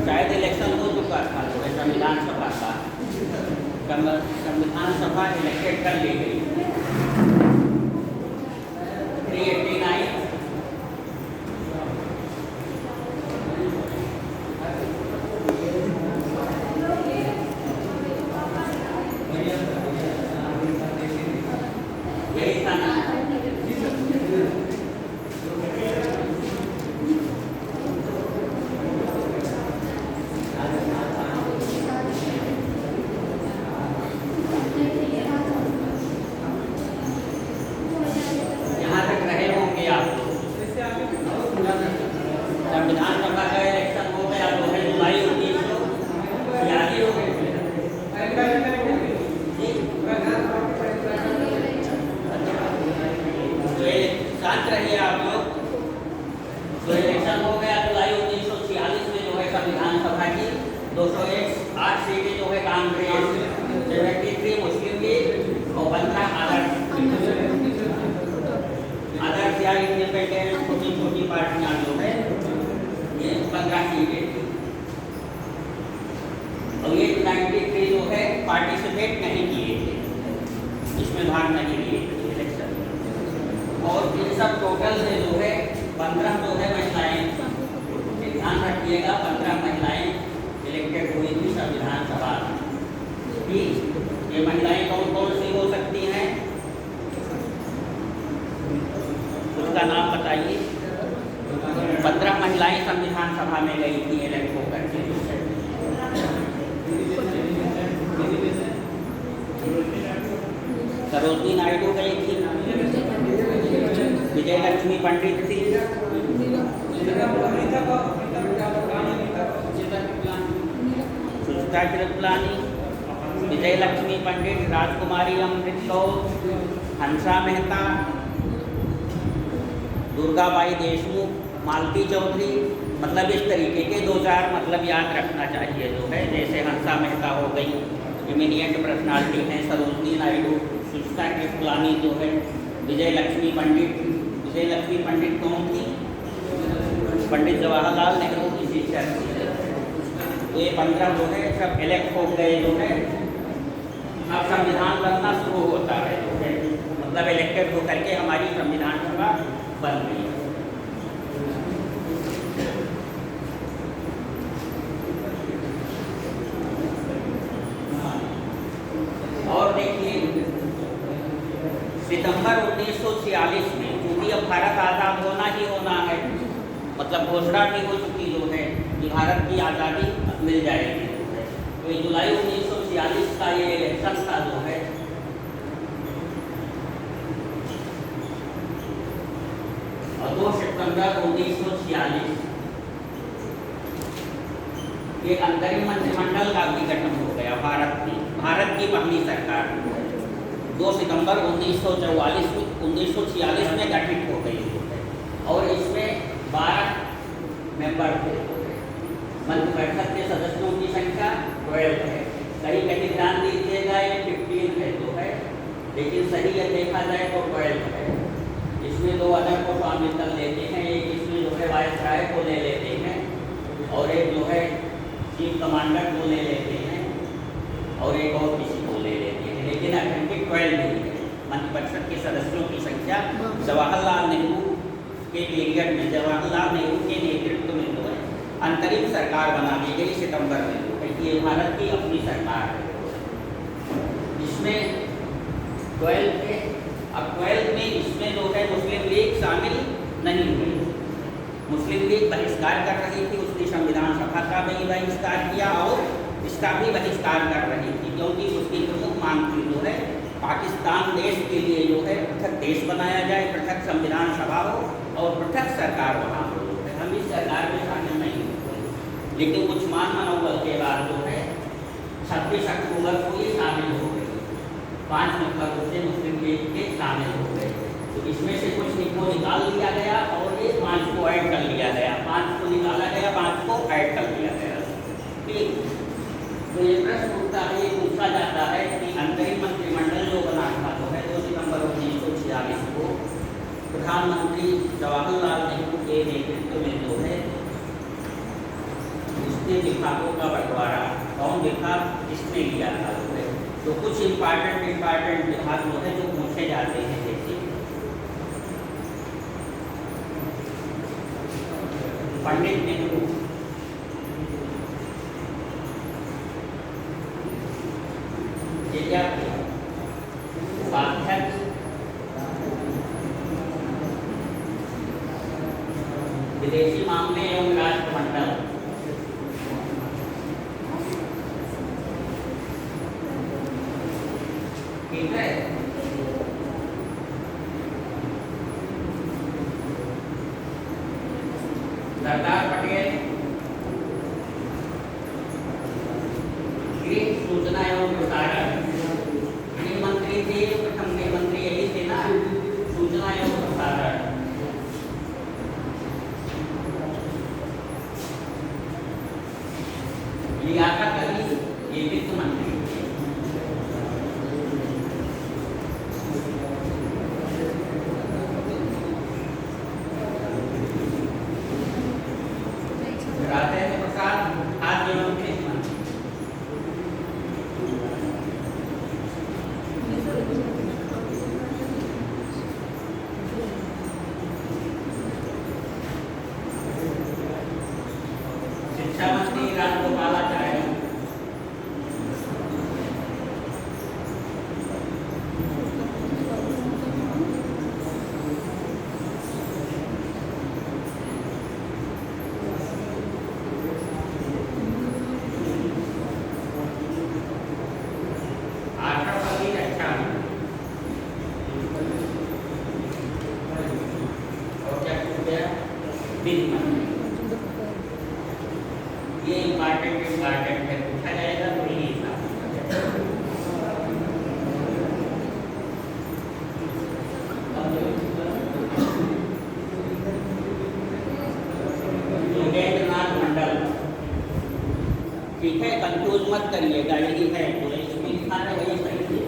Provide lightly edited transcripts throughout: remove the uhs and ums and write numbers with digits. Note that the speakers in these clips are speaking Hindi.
शायद इलेक्शन हो चुका था जो है संविधान सभा का, संविधान सभा इलेक्टेड कर ली गई 389। यही था ना। संविधान सभा का इलेक्शन हो गया तो है जुलाई 1946 हो गई। शांत रहिए आप लोग। तो इलेक्शन हो गया जुलाई 1946 में जो है संविधान सभा की 208 सीटें जो है कांग्रेस, 73 मुस्लिम लीग और 15 अदर्स या इंडिपेंडेंट छोटी छोटी पार्टियां जो है ये 15 सीटें थी। और ये 93 जो है पार्टिसिपेट नहीं किए थे, इसमें भाग नहीं लिए थे इलेक्शन। और इन सब टोटल से जो है 15 जो है महिलाएं, ध्यान रखिएगा 15 महिलाएं इलेक्टेड हुई थी संविधान सभा की। ये महिलाएं कौन कौन सी हो सकती हैं, उसका नाम बताइए। 15 महिलाएं संविधान सभा में गई थी इलेक्ट होकर के। सरोजनी नायडू गई थी, विजय लक्ष्मी पंडित थी, सुचिता कृपलानी, विजय लक्ष्मी पंडित, राजकुमारी अमृत कौर, हंसा मेहता, दुर्गाबाई देशमुख, मालती चौधरी, मतलब इस तरीके के 2-4 मतलब याद रखना चाहिए जो है। जैसे हंसा मेहता हो गई, इमीडिएट पर्सनालिटी हैं, सरोजनी नायडू, सुचिता कृपलानी जो है, विजय लक्ष्मी पंडित। विजय लक्ष्मी पंडित कौन थी? पंडित जवाहरलाल नेहरू की शिक्षक थी। तो ये 15 जो है सब इलेक्ट हो गए जो है। अब संविधान बनना शुरू होता है जो है, मतलब इलेक्टेड होकर के हमारी संविधान सभा बन गई। और देखिए सितंबर 1946 में, क्योंकि अब भारत आज़ाद होना ही होना है, मतलब घोषणा भी हो चुकी जो है कि भारत की आज़ादी मिल जाएगी। तो ये जुलाई 1946 का ये इलेक्शन था जो है, और 2 सितंबर 1946 ये अंतरिम मंत्रिमंडल का भी गठन हो गया भारत की पहली सरकार 2 सितंबर 1946 में गठित हो गई और इसमें 12 मेंबर थे। मंत्रिपरिषद के सदस्यों की संख्या 12 है। कहीं कहीं ध्यान दीजिएगा ये 15 है जो है, लेकिन सही यह देखा जाए तो 12 है। इसमें 2 अदर को शामिल कर लेते हैं, एक इसमें जो है वायसराय को ले लेते हैं और एक जो है चीफ कमांडर को ले लेते हैं और एक और किसी को ले लेते हैं, लेकिन अखंडित 12 नहीं है। मंत्रिपरिषद के सदस्यों की संख्या जवाहरलाल नेहरू के पीरियड में, जवाहरलाल नेहरू के नेतृत्व में जो है अंतरिम सरकार बना दी गई सितंबर में जो है। ये भारत की अपनी सरकार है। इसमें 12 थे। अब 12 में इसमें जो है मुस्लिम लीग शामिल नहीं हुई। मुस्लिम लीग बहिष्कार कर रही थी, उसने संविधान सभा का भी बहिष्कार किया और इसका भी बहिष्कार कर रही थी, क्योंकि उसकी प्रमुख मांग थी जो है पाकिस्तान देश के लिए जो है पृथक देश बनाया जाए, पृथक संविधान सभा हो और पृथक सरकार वहाँ हो। हम इस सरकार में शामिल नहीं हुए, लेकिन कुछ मान मनोबल के बाद जो है 26 अक्टूबर को ये शामिल हो गई। 5 नंबर उससे मुस्लिम लीग के शामिल हो गए। तो इसमें से कुछ को निकाल लिया गया और ये 5 को ऐड कर लिया गया, 5 को निकाला गया, 5 को ऐड कर लिया गया। ठीक, तो ये प्रश्न उठता है, ये पूछा जाता है कि अंतरिम मंत्रिमंडल जो बना था तो है 2 सितंबर 1946 को प्रधानमंत्री जवाहरलाल नेहरू के नेतृत्व में जो है उसने विभागों का बंटवारा कौन विभाग किसने लिया था जो है, तो कुछ इम्पॉर्टेंट विभाग जो है जो पूछे जाते हैं, जैसे पंडित नेहरू, उपाध्यक्ष, विदेशी मामले एवं राष्ट्रमंडल, ठीक है। सरदार पटेल गृह सूचना एवं प्रसारण, गृह मंत्री थे, प्रथम गृह मंत्री यही थे ना, सूचना एवं प्रसारण। लियाकत अली ये वित्त मंत्री, राजेंद्र प्रसाद खाद्य एवं कृषि मंत्री, शिक्षा मंत्री राजगोपालाचार्य, आश्रमपति रक्षा और क्या हो गया, विधि मंत्री। ये इम्पॉर्टेंट है, पूछा जाएगा तो यही था। योगेंद्रनाथ मंडल, ठीक है, कंफ्यूज मत करिएगा, यही है तो इसमें लिखा है वही सही है।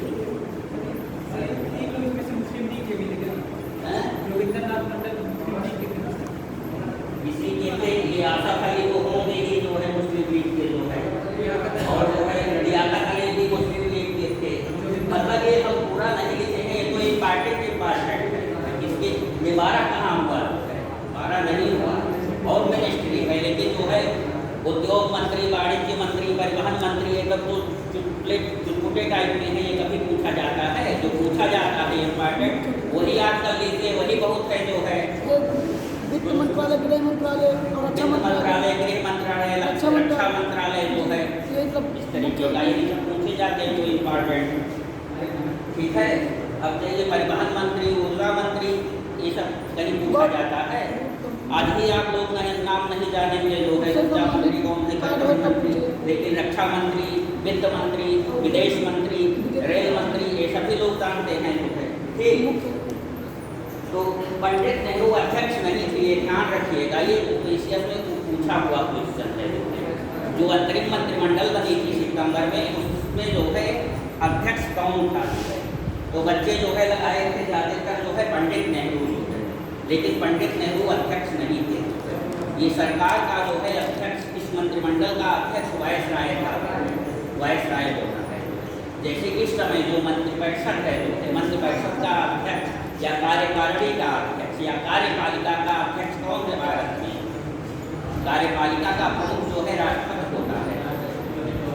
इसी के पे ये आसफ अली वो होंगे ही जो है मुस्लिम लीग के जो है, और जो है लियाकत अली भी मुस्लिम लीग के थे। मतलब ये हम पूरा नहीं लिखेंगे, ये तो इम्पॉर्टेंट है। इसके ये 12 कहाँ हुआ है, 12 नहीं हुआ, और मिनिस्ट्री है, लेकिन जो है उद्योग मंत्री, वाणिज्य मंत्री, परिवहन मंत्री, ये सब तो चुटपुटे टाइप में है, ये कभी पूछा जाता है, जो पूछा जाता है इम्पॉर्टेंट वही याद कर लीजिए, वही बहुत है जो है। वित्त मंत्रालय, गृह मंत्रालय और रक्षा मंत्रालय, गृह मंत्रालय, रक्षा मंत्रालय जो है, इस तरीके का यही सब पूछे जाते हैं जो इम्पॉर्टेंट, ठीक है। अब जैसे परिवहन मंत्री, ऊर्जा मंत्री, ये सब कहीं पूछा जाता है। आज ही आप लोग नाम नहीं जानेंगे जो है ऊर्जा मंत्री कौन है, परिवहन मंत्री, लेकिन रक्षा मंत्री, वित्त मंत्री, विदेश मंत्री, रेल मंत्री, ये सभी लोग जानते हैं जो है, ठीक। तो पंडित नेहरू अध्यक्ष नहीं थे, ये ध्यान रखिएगा, ये यूपीएससी में पूछा हुआ क्वेश्चन है जो अंतरिम मंत्रिमंडल बनी थी सितंबर में, उसमें जो है अध्यक्ष कौन था जो है, तो बच्चे जो है लगाए थे ज़्यादातर जो है पंडित नेहरू जो है, लेकिन पंडित नेहरू अध्यक्ष नहीं थे। ये सरकार का जो है अध्यक्ष, इस मंत्रिमंडल का अध्यक्ष वायसराय था, वायसराय होता है। जैसे इस समय जो मंत्रिपरिषद है जो है, मंत्रिपरिषद का अध्यक्ष या कार्यकारिणी का अध्यक्ष या कार्यपालिका का अध्यक्ष कौन है भारत में? कार्यपालिका का प्रमुख जो है राष्ट्रपति होता है,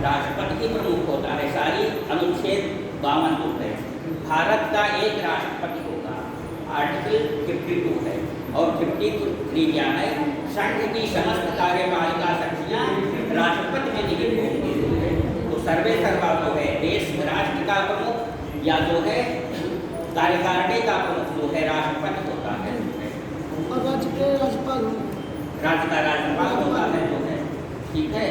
राष्ट्रपति ही प्रमुख होता है। सारी अनुच्छेद 52 जो है, भारत का एक राष्ट्रपति होगा, आर्टिकल 52 है, और 53 क्या है, संघ की समस्त कार्यपालिका शक्तियाँ राष्ट्रपति में निहित होंगी। तो सर्वे सर्वा जो है देश राष्ट्र का प्रमुख या जो है कार्यकारिणी का प्रमुख जो है राष्ट्रपति होता है, और राज्य के राज्यपाल, राज्य का राज्यपाल होता है जो है, ठीक है।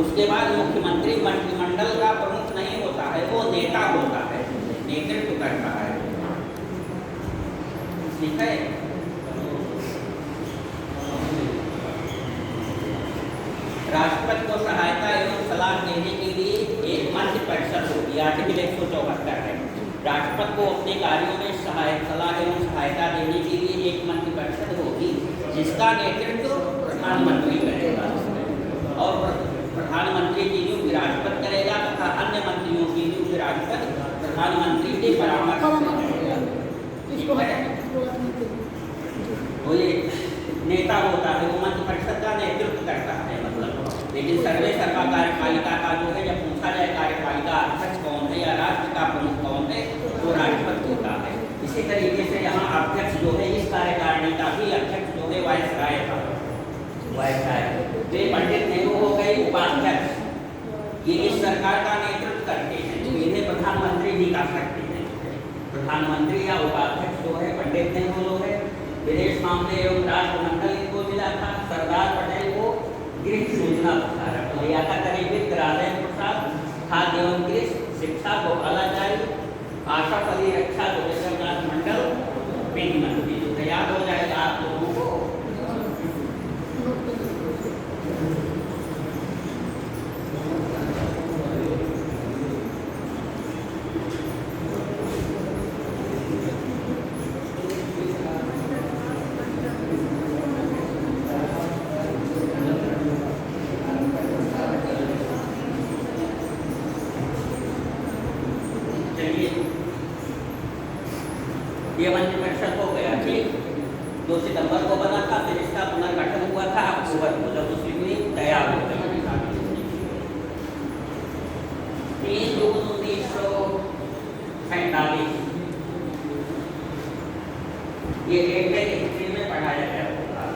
उसके बाद मुख्यमंत्री मंत्रिमंडल का प्रमुख नहीं होता है, वो नेता होता है, नेतृत्व करता है, ठीक है। राष्ट्रपति को सहायता एवं सलाह देने के लिए एक मंत्रिपरिषद होगी, आर्टिकल 174 है। राष्ट्रपति को अपने कार्यों में सलाह एवं सहायता देने के लिए एक मंत्रिपरिषद होगी, जिसका नेतृत्व प्रधानमंत्री करेगा और प्रधानमंत्री की नियुक्ति राष्ट्रपति करेगा तथा अन्य मंत्रियों की नियुक्ति राष्ट्रपति प्रधानमंत्री के परामर्श से करेगा। इसको ठीक है? तो ये नेता होता है, वो मंत्रिपरिषद का नेतृत्व करता है मतलब। लेकिन सर्वे सर्वा कार्यपालिका का जो है, जब पूछा जाए कार्यपालिका अध्यक्ष कौन है या राष्ट्र का प्रमुख कौन है, वो राष्ट्रपति होता है। इसी तरीके से यहाँ अध्यक्ष जो है, इस कार्यकारिणी का भी अध्यक्ष जो है वायसराय था, वायसराय। तो पंडित नेहरू हो गए उपाध्यक्ष, ये इस सरकार का नेतृत्व करते हैं, तो इन्हें प्रधानमंत्री भी कर सकते हैं। प्रधानमंत्री या उपाध्यक्ष जो है पंडित नेहरू जो है, विदेश मामले एवं राष्ट्रमंडल इनको मिला था। सरदार पटेल को गृह सूचना प्रसारक, लियाकत अली वित्त, राजेंद्र प्रसाद खाद्य एवं कृषि, शिक्षा गोपालाचारी, आशफ अली रक्षा, जोगेश्वरनाथ मंडल विधि मंत्री। तो याद हो जाएगा आप लोगों को। ये मंत्रिपरिषद हो गया, ठीक। 2 सितंबर को बना था, फिर इसका पुनर्गठन हुआ था अक्टूबर को, जब उसकी नींव तैयार हो गई। 3 जून 1947 ये डेट है, हिस्ट्री में पढ़ाया गया होगा।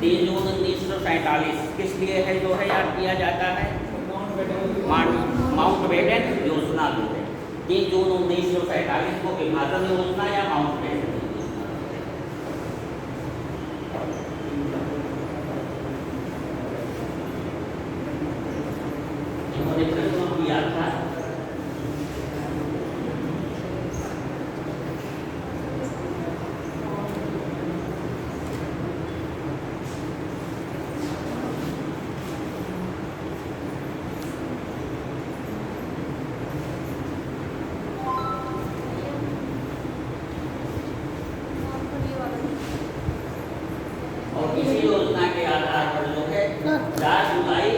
3 जून 1947 किस लिए है जो है याद किया जाता है? माउंटबेटन योजना जो है 3 जून 1947 को विभाजन योजना या माउंटबेटन इन्होंने प्रस्तुत किया था। और इसी योजना के आधार पर जो है 4 जुलाई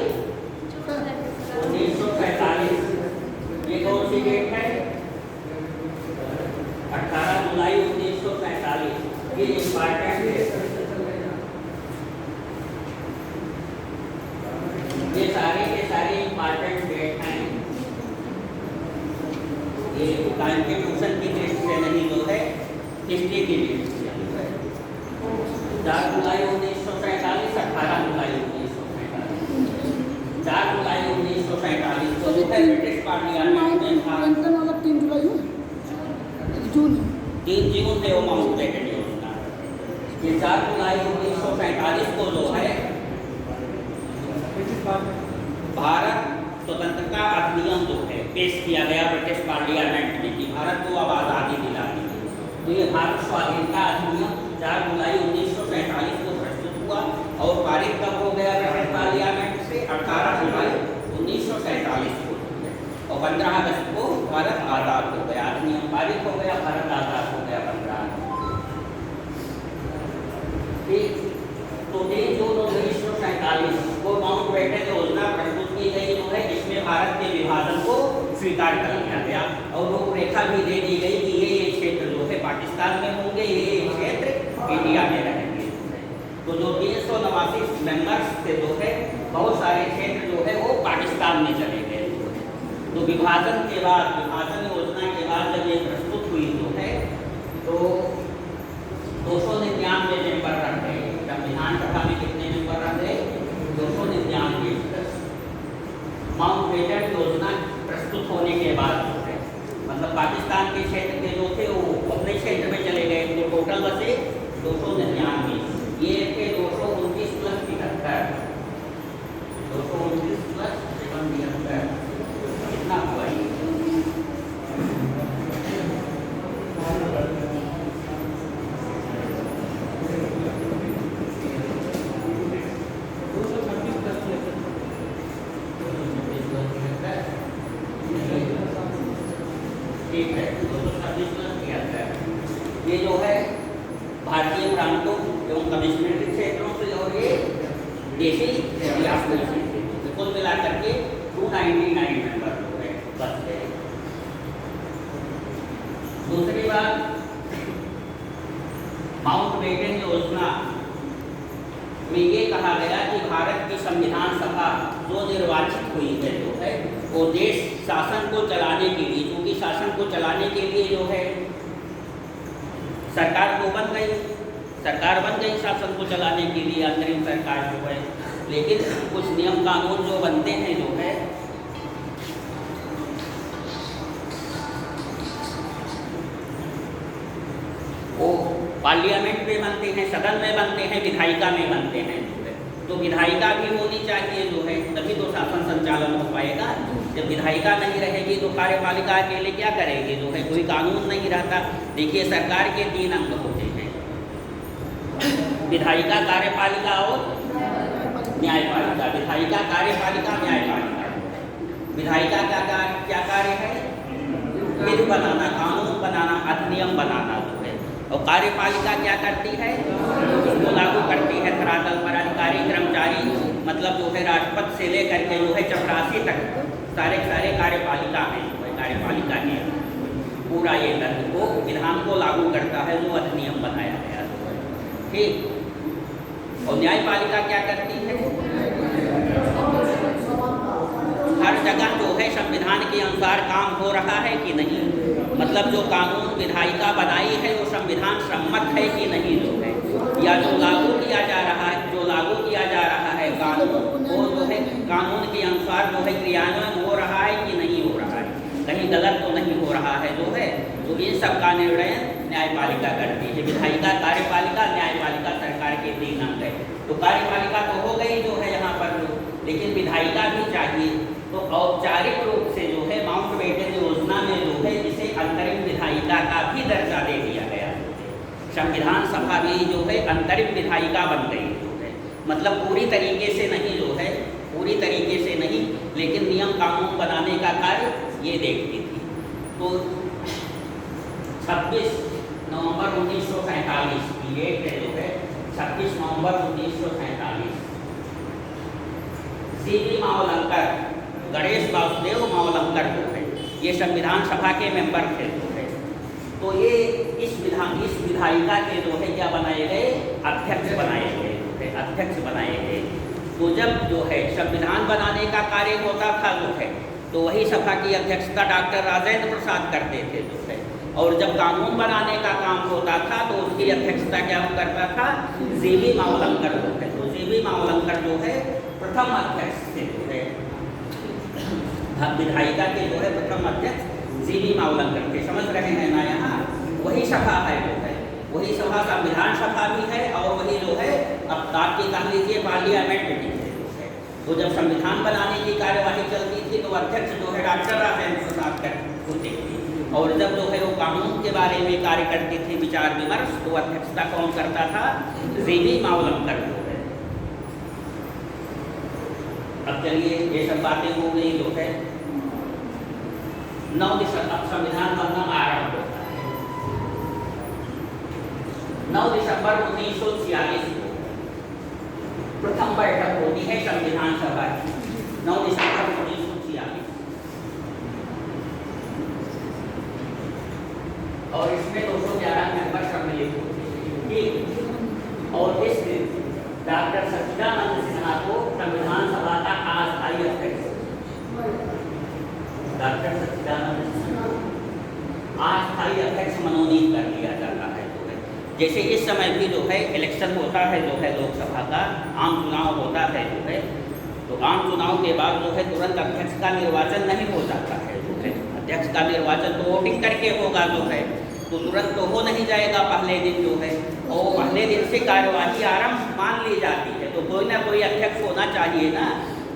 1947 ये कौन सी डेट है? 18 जुलाई 1947 ये इम्पॉर्टेंट है। ये सारे के सारे इम्पॉर्टेंट डेट हैं। ये कॉन्स्टिट्यूशन की दृष्टि से नहीं जो है, हिस्ट्री की दृष्टि से। 4 जुलाई 1947, 18 जुलाई 1947, 4 जुलाई 1947 को जो है ब्रिटिश पार्लियामेंट में था। 3 जुलाई जून 3 जून है वो माउंटबेटन योजना। ये 4 जुलाई 1947 को जो है भारत स्वतंत्रता अधिनियम जो है पेश किया गया ब्रिटिश पार्लियामेंट में कि भारत को अब आज़ादी दिलानी है। तो ये भारत स्वाधीनता अधिनियम 4 जुलाई 1947 को प्रस्तुत हुआ और पारित कब हो गया ब्रिटिश पार्लियामेंट से? 18 जुलाई 1947 को। और 15 अगस्त को भारत आज़ाद हो गया, अधिनियम पारित हो गया, भारत आज़ाद हो गया 15 अगस्त। ठीक। तो 3 जून 1947 को माउंटबेटन योजना प्रस्तुत की गई जो है, जिसमें भारत के विभाजन को स्वीकार कर लिया गया और रूपरेखा भी दे दी गई कि ये क्षेत्र जो है पाकिस्तान में होंगे, ये क्षेत्र इंडिया में रहेंगे। तो जो 389 मेंबर्स थे जो है, बहुत सारे क्षेत्र जो है वो पाकिस्तान में चले गए। तो विभाजन के बाद, विभाजन योजना के बाद जब ये प्रस्तुत हुई जो है, तो 299 मेंबर रह गए। जब विधानसभा में कितने मेंबर रह गए? 299। माउंटबेटन योजना प्रस्तुत होने के बाद जो है, मतलब पाकिस्तान के क्षेत्र के जो थे वो अपने क्षेत्र में चले गए। तो टोटल बसे 299। ये थे 229 प्लस 73, 229 प्लस 73 कितना हुआ? ठीक है, 226 प्लस 73। ये जो है भारतीय प्रांतों एवं कमिश्नरेट क्षेत्रों से और ये देशी रियासती क्षेत्रों से कुल मिलाकर के 299 मेंबर जो है बनते हैं। दूसरी बात, माउंटबेटन योजना में ये कहा गया कि भारत की संविधान सभा जो निर्वाचित हुई है जो है वो देश शासन को चलाने के लिए, क्योंकि शासन को चलाने के लिए जो है सरकार तो बन गई शासन को चलाने के लिए अंतरिम सरकार जो है, लेकिन कुछ नियम कानून जो बनते हैं जो है वो पार्लियामेंट में बनते हैं, सदन में बनते हैं, विधायिका में बनते हैं जो है। तो विधायिका भी होनी चाहिए जो है, तभी तो शासन संचालन हो पाएगा। जब विधायिका नहीं रहेगी तो कार्यपालिका अकेले क्या करेगी जो है, कोई कानून नहीं रहता। देखिए सरकार के 3 अंग होते हैं, विधायिका, कार्यपालिका और न्यायपालिका। विधायिका, कार्यपालिका, न्यायपालिका। विधायिका का क्या कार्य है? विधि बनाना, कानून बनाना, अधिनियम बनाना जो है। और कार्यपालिका क्या करती है? उसको लागू करती है धरातल पर। अधिकारी कर्मचारी मतलब जो है राष्ट्रपति से लेकर के जो है चपरासी तक सारे कार्यपालिका में जो है, कार्यपालिका ने पूरा ये तंत्र को, विधान को लागू करता है जो अधिनियम बनाया गया है, ठीक। और न्यायपालिका क्या करती है? हर जगह जो है संविधान के अनुसार काम हो रहा है कि नहीं, मतलब जो कानून विधायिका बनाई है वो संविधान सम्मत है कि नहीं जो है, या जो लागू किया जा रहा है कानून, वो जो है कानून के अनुसार जो है क्रियान्वयन हो रहा है कि नहीं हो रहा है, कहीं गलत तो नहीं हो रहा है जो है। तो इन सब का निर्णय न्यायपालिका करती है। विधायिका, कार्यपालिका, न्यायपालिका सरकार के 3 अंग है। तो कार्यपालिका तो हो गई जो है यहाँ पर जो, लेकिन विधायिका भी चाहिए। तो औपचारिक रूप से जो है माउंटबेटन योजना में जो है इसे अंतरिम विधायिका का भी दर्जा दे दिया गया। संविधान सभा भी जो है अंतरिम विधायिका बन गई जो है, मतलब पूरी तरीके से नहीं जो है, पूरी तरीके से नहीं, लेकिन नियम कानून बनाने का कार्य ये देखती थी। तो 26 नवंबर 1947 की डेट है जो है, 26 नवंबर 1947 सीवी मावलंकर, गणेश वासुदेव मावलंकर जो है ये संविधान सभा के मेंबर थे जो है। तो ये इस विधायिका के जो है क्या बनाए गए? अध्यक्ष बनाए गए जो है, अध्यक्ष बनाए गए। तो जब जो है संविधान बनाने का कार्य होता था जो है, तो वही सभा की अध्यक्षता डॉक्टर राजेंद्र प्रसाद करते थे जो है, और जब कानून बनाने का काम होता था तो उसकी अध्यक्षता क्या करता था? सीवी मावलंकर जो है। तो सीवी मावलंकर जो है प्रथम अध्यक्ष थे जो है, विधायिका के जो है प्रथम अध्यक्ष सीवी मावलंकर थे। समझ रहे हैं ना? यहाँ वही सभा है जो है, वही सभा संविधान सभा भी है और वही जो है अब आपकी कह लीजिए पार्लियामेंट भी है जो है। तो जब संविधान बनाने की कार्यवाही चलती थी तो अध्यक्ष जो है डॉक्टर राजेंद्र प्रसाद होते थे, और जब जो है वो कानून के बारे में कार्य करती थी, विचार विमर्श, तो अध्यक्षता कौन करता था? सीवी मावलंकर जो है। अब चलिए ये सब बातें हो गई जो है। 9 दिसंबर संविधान बनना आरंभ होता है। 9 दिसंबर 1946 को प्रथम बैठक होती है संविधान सभा की। 9 दिसंबर 1946 और इसमें 211 मेंबर सम्मिलित होते हैं, ठीक। और इस दिन डॉक्टर सच्चिदानंद सिन्हा को संविधान सभा का अस्थायी अध्यक्ष, डॉक्टर सच्चिदानंद सिन्हा अस्थायी अध्यक्ष मनोनीत कर दिया जाता है जो है। जैसे इस समय भी जो है इलेक्शन होता है जो है, लोकसभा का आम चुनाव होता है जो है, तो आम चुनाव के बाद जो है तुरंत अध्यक्ष का निर्वाचन नहीं हो जाता है जो है। अध्यक्ष का निर्वाचन तो वोटिंग करके होगा जो है, तो तुरंत तो हो नहीं जाएगा पहले दिन जो है, और पहले दिन से कार्यवाही आरंभ मान ली जाती है। तो कोई ना कोई अध्यक्ष होना चाहिए ना।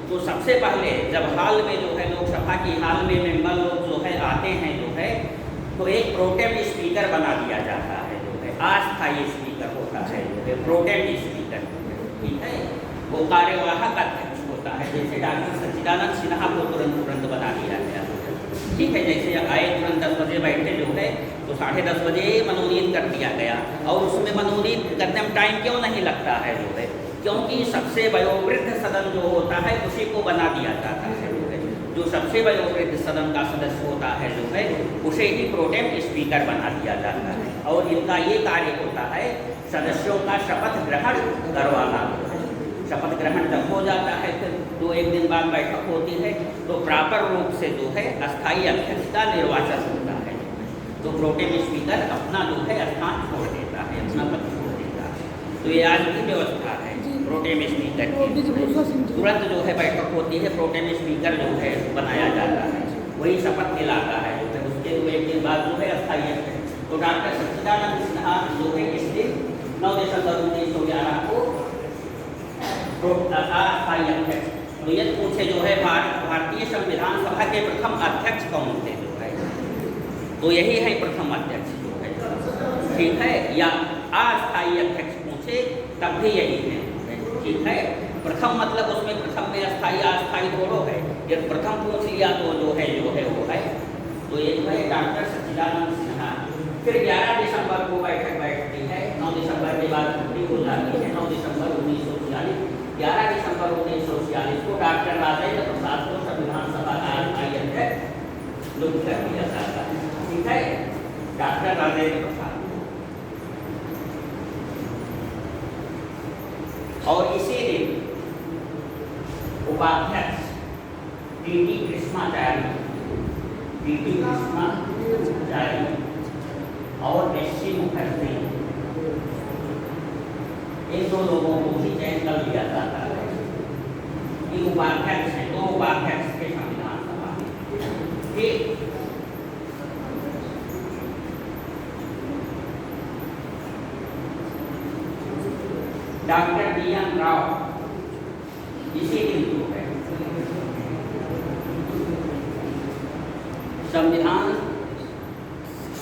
तो सबसे पहले जब हाल में जो है लोकसभा की हाल में मेंबर लोग जो है आते हैं जो है, तो एक प्रोटेम स्पीकर बना दिया जाता है जो है, अस्थायी स्पीकर होता है जो है, प्रोटेम स्पीकर, ठीक है। वो कार्यवाहक अध्यक्ष होता है, जैसे डॉक्टर सच्चिदानंद सिन्हा को तुरंत बना दिया गया। ठीक है, जैसे आए तुरंत 10 बजे बैठे जो है तो 10:30 बजे मनोनीत कर दिया गया। और उसमें मनोनीत करने में टाइम क्यों नहीं लगता है जो है, क्योंकि सबसे वयोवृद्ध सदन जो होता है उसी को बना दिया जाता है जो है। जो सबसे वयोवृद्ध सदन का सदस्य होता है जो है उसे ही प्रोटेम स्पीकर बना दिया जाता है। और इनका ये कार्य होता है सदस्यों का शपथ ग्रहण करवाना। शपथ ग्रहण जब हो जाता है फिर 2-1 दिन बाद बैठक होती है तो प्रॉपर रूप से जो है अस्थायी अध्यक्ष का निर्वाचन होता है। तो प्रोटेम स्पीकर अपना जो है स्थान छोड़ देता है, अपना पद छोड़ देता है। तो ये आज की व्यवस्था है प्रोटेम स्पीकर की। तुरंत जो है बैठक होती है, प्रोटेम स्पीकर जो है बनाया जाता है, वही शपथ दिलाता है। फिर उसके 1 दिन बाद जो है अस्थायी अध्यक्ष। तो डॉक्टर सच्चिदानंद सिन्हा जो है इस दिन 9 दिसंबर 1911 को अस्थायी अध्यक्ष। तो यदि पूछे जो है भारतीय संविधान सभा के प्रथम अध्यक्ष कौन थे जो है, तो यही है प्रथम अध्यक्ष जो है, ठीक है। या अस्थायी अध्यक्ष पूछे तब भी यही है, ठीक है। प्रथम मतलब उसमें प्रथम में अस्थायी अस्थायी दोनों है। यदि प्रथम पूछ लिया तो जो है वो है। तो ये जो है डॉक्टर सच्चिदानंद सिन्हा। फिर 11 दिसंबर को बैठक बैठती है, 9 दिसंबर के बाद छुट्टी हो जाती है। 9 दिसंबर 1946, 11 दिसंबर 1946 को डॉक्टर राजेंद्र प्रसाद को संविधान सभा का अस्थायी अध्यक्ष नियुक्त कर दिया जाता है, ठीक है। डॉक्टर राजेंद्र प्रसाद। और इसी दिन उपाध्यक्ष टी.टी. कृष्णाचार्य और एस.सी. मुखर्जी, इन 2 लोगों को भी चयन कर लिया जाता है। ये उपाध्यक्ष हैं, 2 उपाध्यक्ष के संविधान सभा में, ठीक। Doctor BN. राव इसी दिन जो है संविधान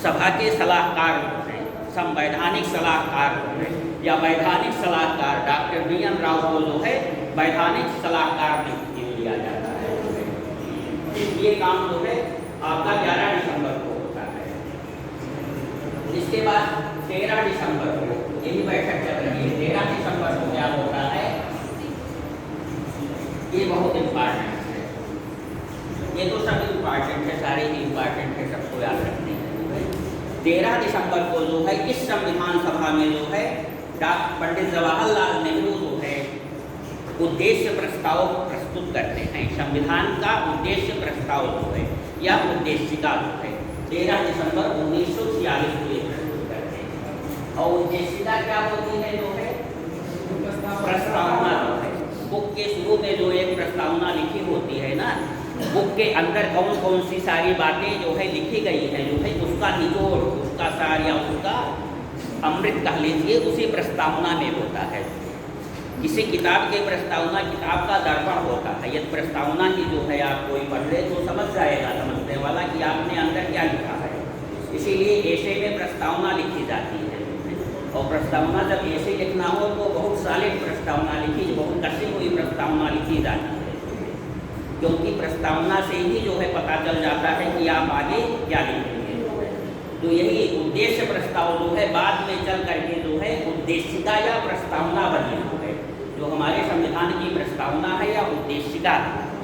सभा के सलाहकार हैं, संवैधानिक सलाहकार हैं या वैधानिक सलाहकार। Doctor BN. राव को जो है वैधानिक सलाहकार नियुक्त किया जाता है। ये काम जो है आपका 11 दिसंबर को होता है। इसके बाद 13 दिसंबर को यही बैठक चल रही है। 13 दिसंबर को क्या होता है, ये बहुत इम्पॉर्टेंट है। ये तो सब इम्पॉर्टेंट है, सारे ही इम्पॉर्टेंट है, सबको याद रखने हैं। 13 दिसंबर को जो है इस संविधान सभा में जो है पंडित जवाहरलाल नेहरू जो है उद्देश्य प्रस्ताव प्रस्तुत करते हैं। संविधान का उद्देश्य प्रस्ताव जो है या उद्देशिका जो है 13 दिसंबर 1946 को ये प्रस्तुत करते हैं। और उद्देशिका क्या होती है जो है प्रस्तावना जो है। बुक के शुरू में जो एक प्रस्तावना लिखी होती है ना, बुक के अंदर कौन कौन सी सारी बातें जो है लिखी गई है जो है उसका निचोड़, उसका सार या उसका अमृत कह लीजिए, उसी प्रस्तावना में होता है। किसी किताब के प्रस्तावना किताब का दर्पण होता है। यदि प्रस्तावना ही जो है आप कोई पढ़ ले तो समझ जाएगा समझने वाला कि आपने अंदर क्या लिखा है। इसीलिए ऐसे में प्रस्तावना लिखी जाती है। और प्रस्तावना जब ऐसे लिखना हो तो बहुत सॉलिड प्रस्तावना लिखी, बहुत कसी हुई प्रस्तावना लिखी जाती है, क्योंकि प्रस्तावना से ही जो है पता चल जाता है कि आप आगे क्या लिखेंगे। तो यही उद्देश्य प्रस्ताव जो है बाद में चल करके जो है उद्देशिका या प्रस्तावना बनी है। जो हमारे संविधान की प्रस्तावना है या उद्देशिका,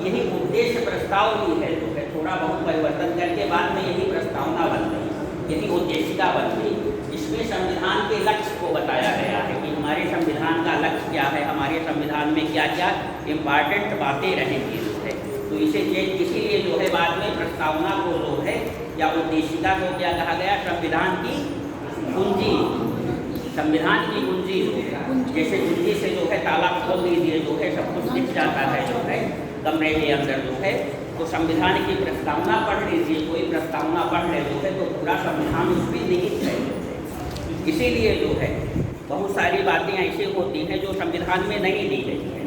यही उद्देश्य प्रस्ताव ही है जो है थोड़ा बहुत परिवर्तन करके बाद में यही प्रस्तावना बन गई, यही उद्देशिका बन गई। इसमें संविधान के लक्ष्य को बताया गया है कि हमारे संविधान का लक्ष्य क्या है, हमारे संविधान में क्या क्या इम्पॉर्टेंट बातें रहेंगी जो है। तो इसीलिए जो है बाद में प्रस्तावना को जो है या उद्देशिका को क्या कहा गया, संविधान की कुंजी, संविधान की कुंजी जो है। जैसे कुंजी से जो है ताला खोल दीजिए जो है सब कुछ दिख जाता है जो है कमरे के अंदर जो है। तो संविधान की प्रस्तावना पढ़ लीजिए, कोई प्रस्तावना पढ़ ले जो है तो पूरा संविधान उसमें निहित है। इसीलिए जो है बहुत सारी बातें ऐसी होती हैं जो संविधान में नहीं दी गई है।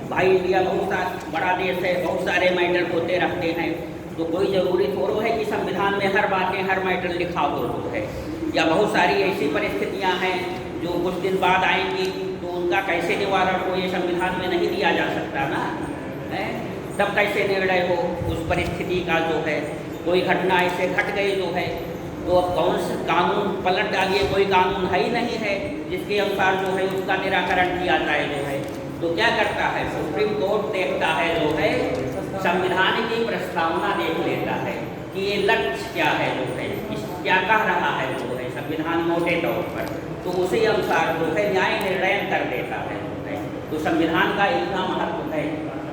भाई इंडिया बहुत बड़ा देश है, बहुत सारे मैटर होते रहते हैं, तो कोई ज़रूरी थोड़ा है कि संविधान में हर बातें हर मैटर लिखा हो जो है। या बहुत सारी ऐसी परिस्थितियां हैं जो कुछ दिन बाद आएंगी तो उनका कैसे निवारण हो, ये संविधान में नहीं दिया जा सकता ना है। तब कैसे निर्णय हो उस परिस्थिति का जो है, कोई घटना ऐसे घट गई जो है, तो अब कौन से कानून पलट डालिए, कोई कानून है ही नहीं है जिसके अनुसार जो है उसका निराकरण किया जाए जो है। तो क्या करता है सुप्रीम कोर्ट, देखता है जो है संविधान की प्रस्तावना देख लेता है कि ये लक्ष्य क्या है जो है, क्या कह रहा है जो है संविधान मोटे तौर पर, तो उसी अनुसार जो है न्याय निर्णय कर देता है जो है। तो संविधान का इतना महत्व है,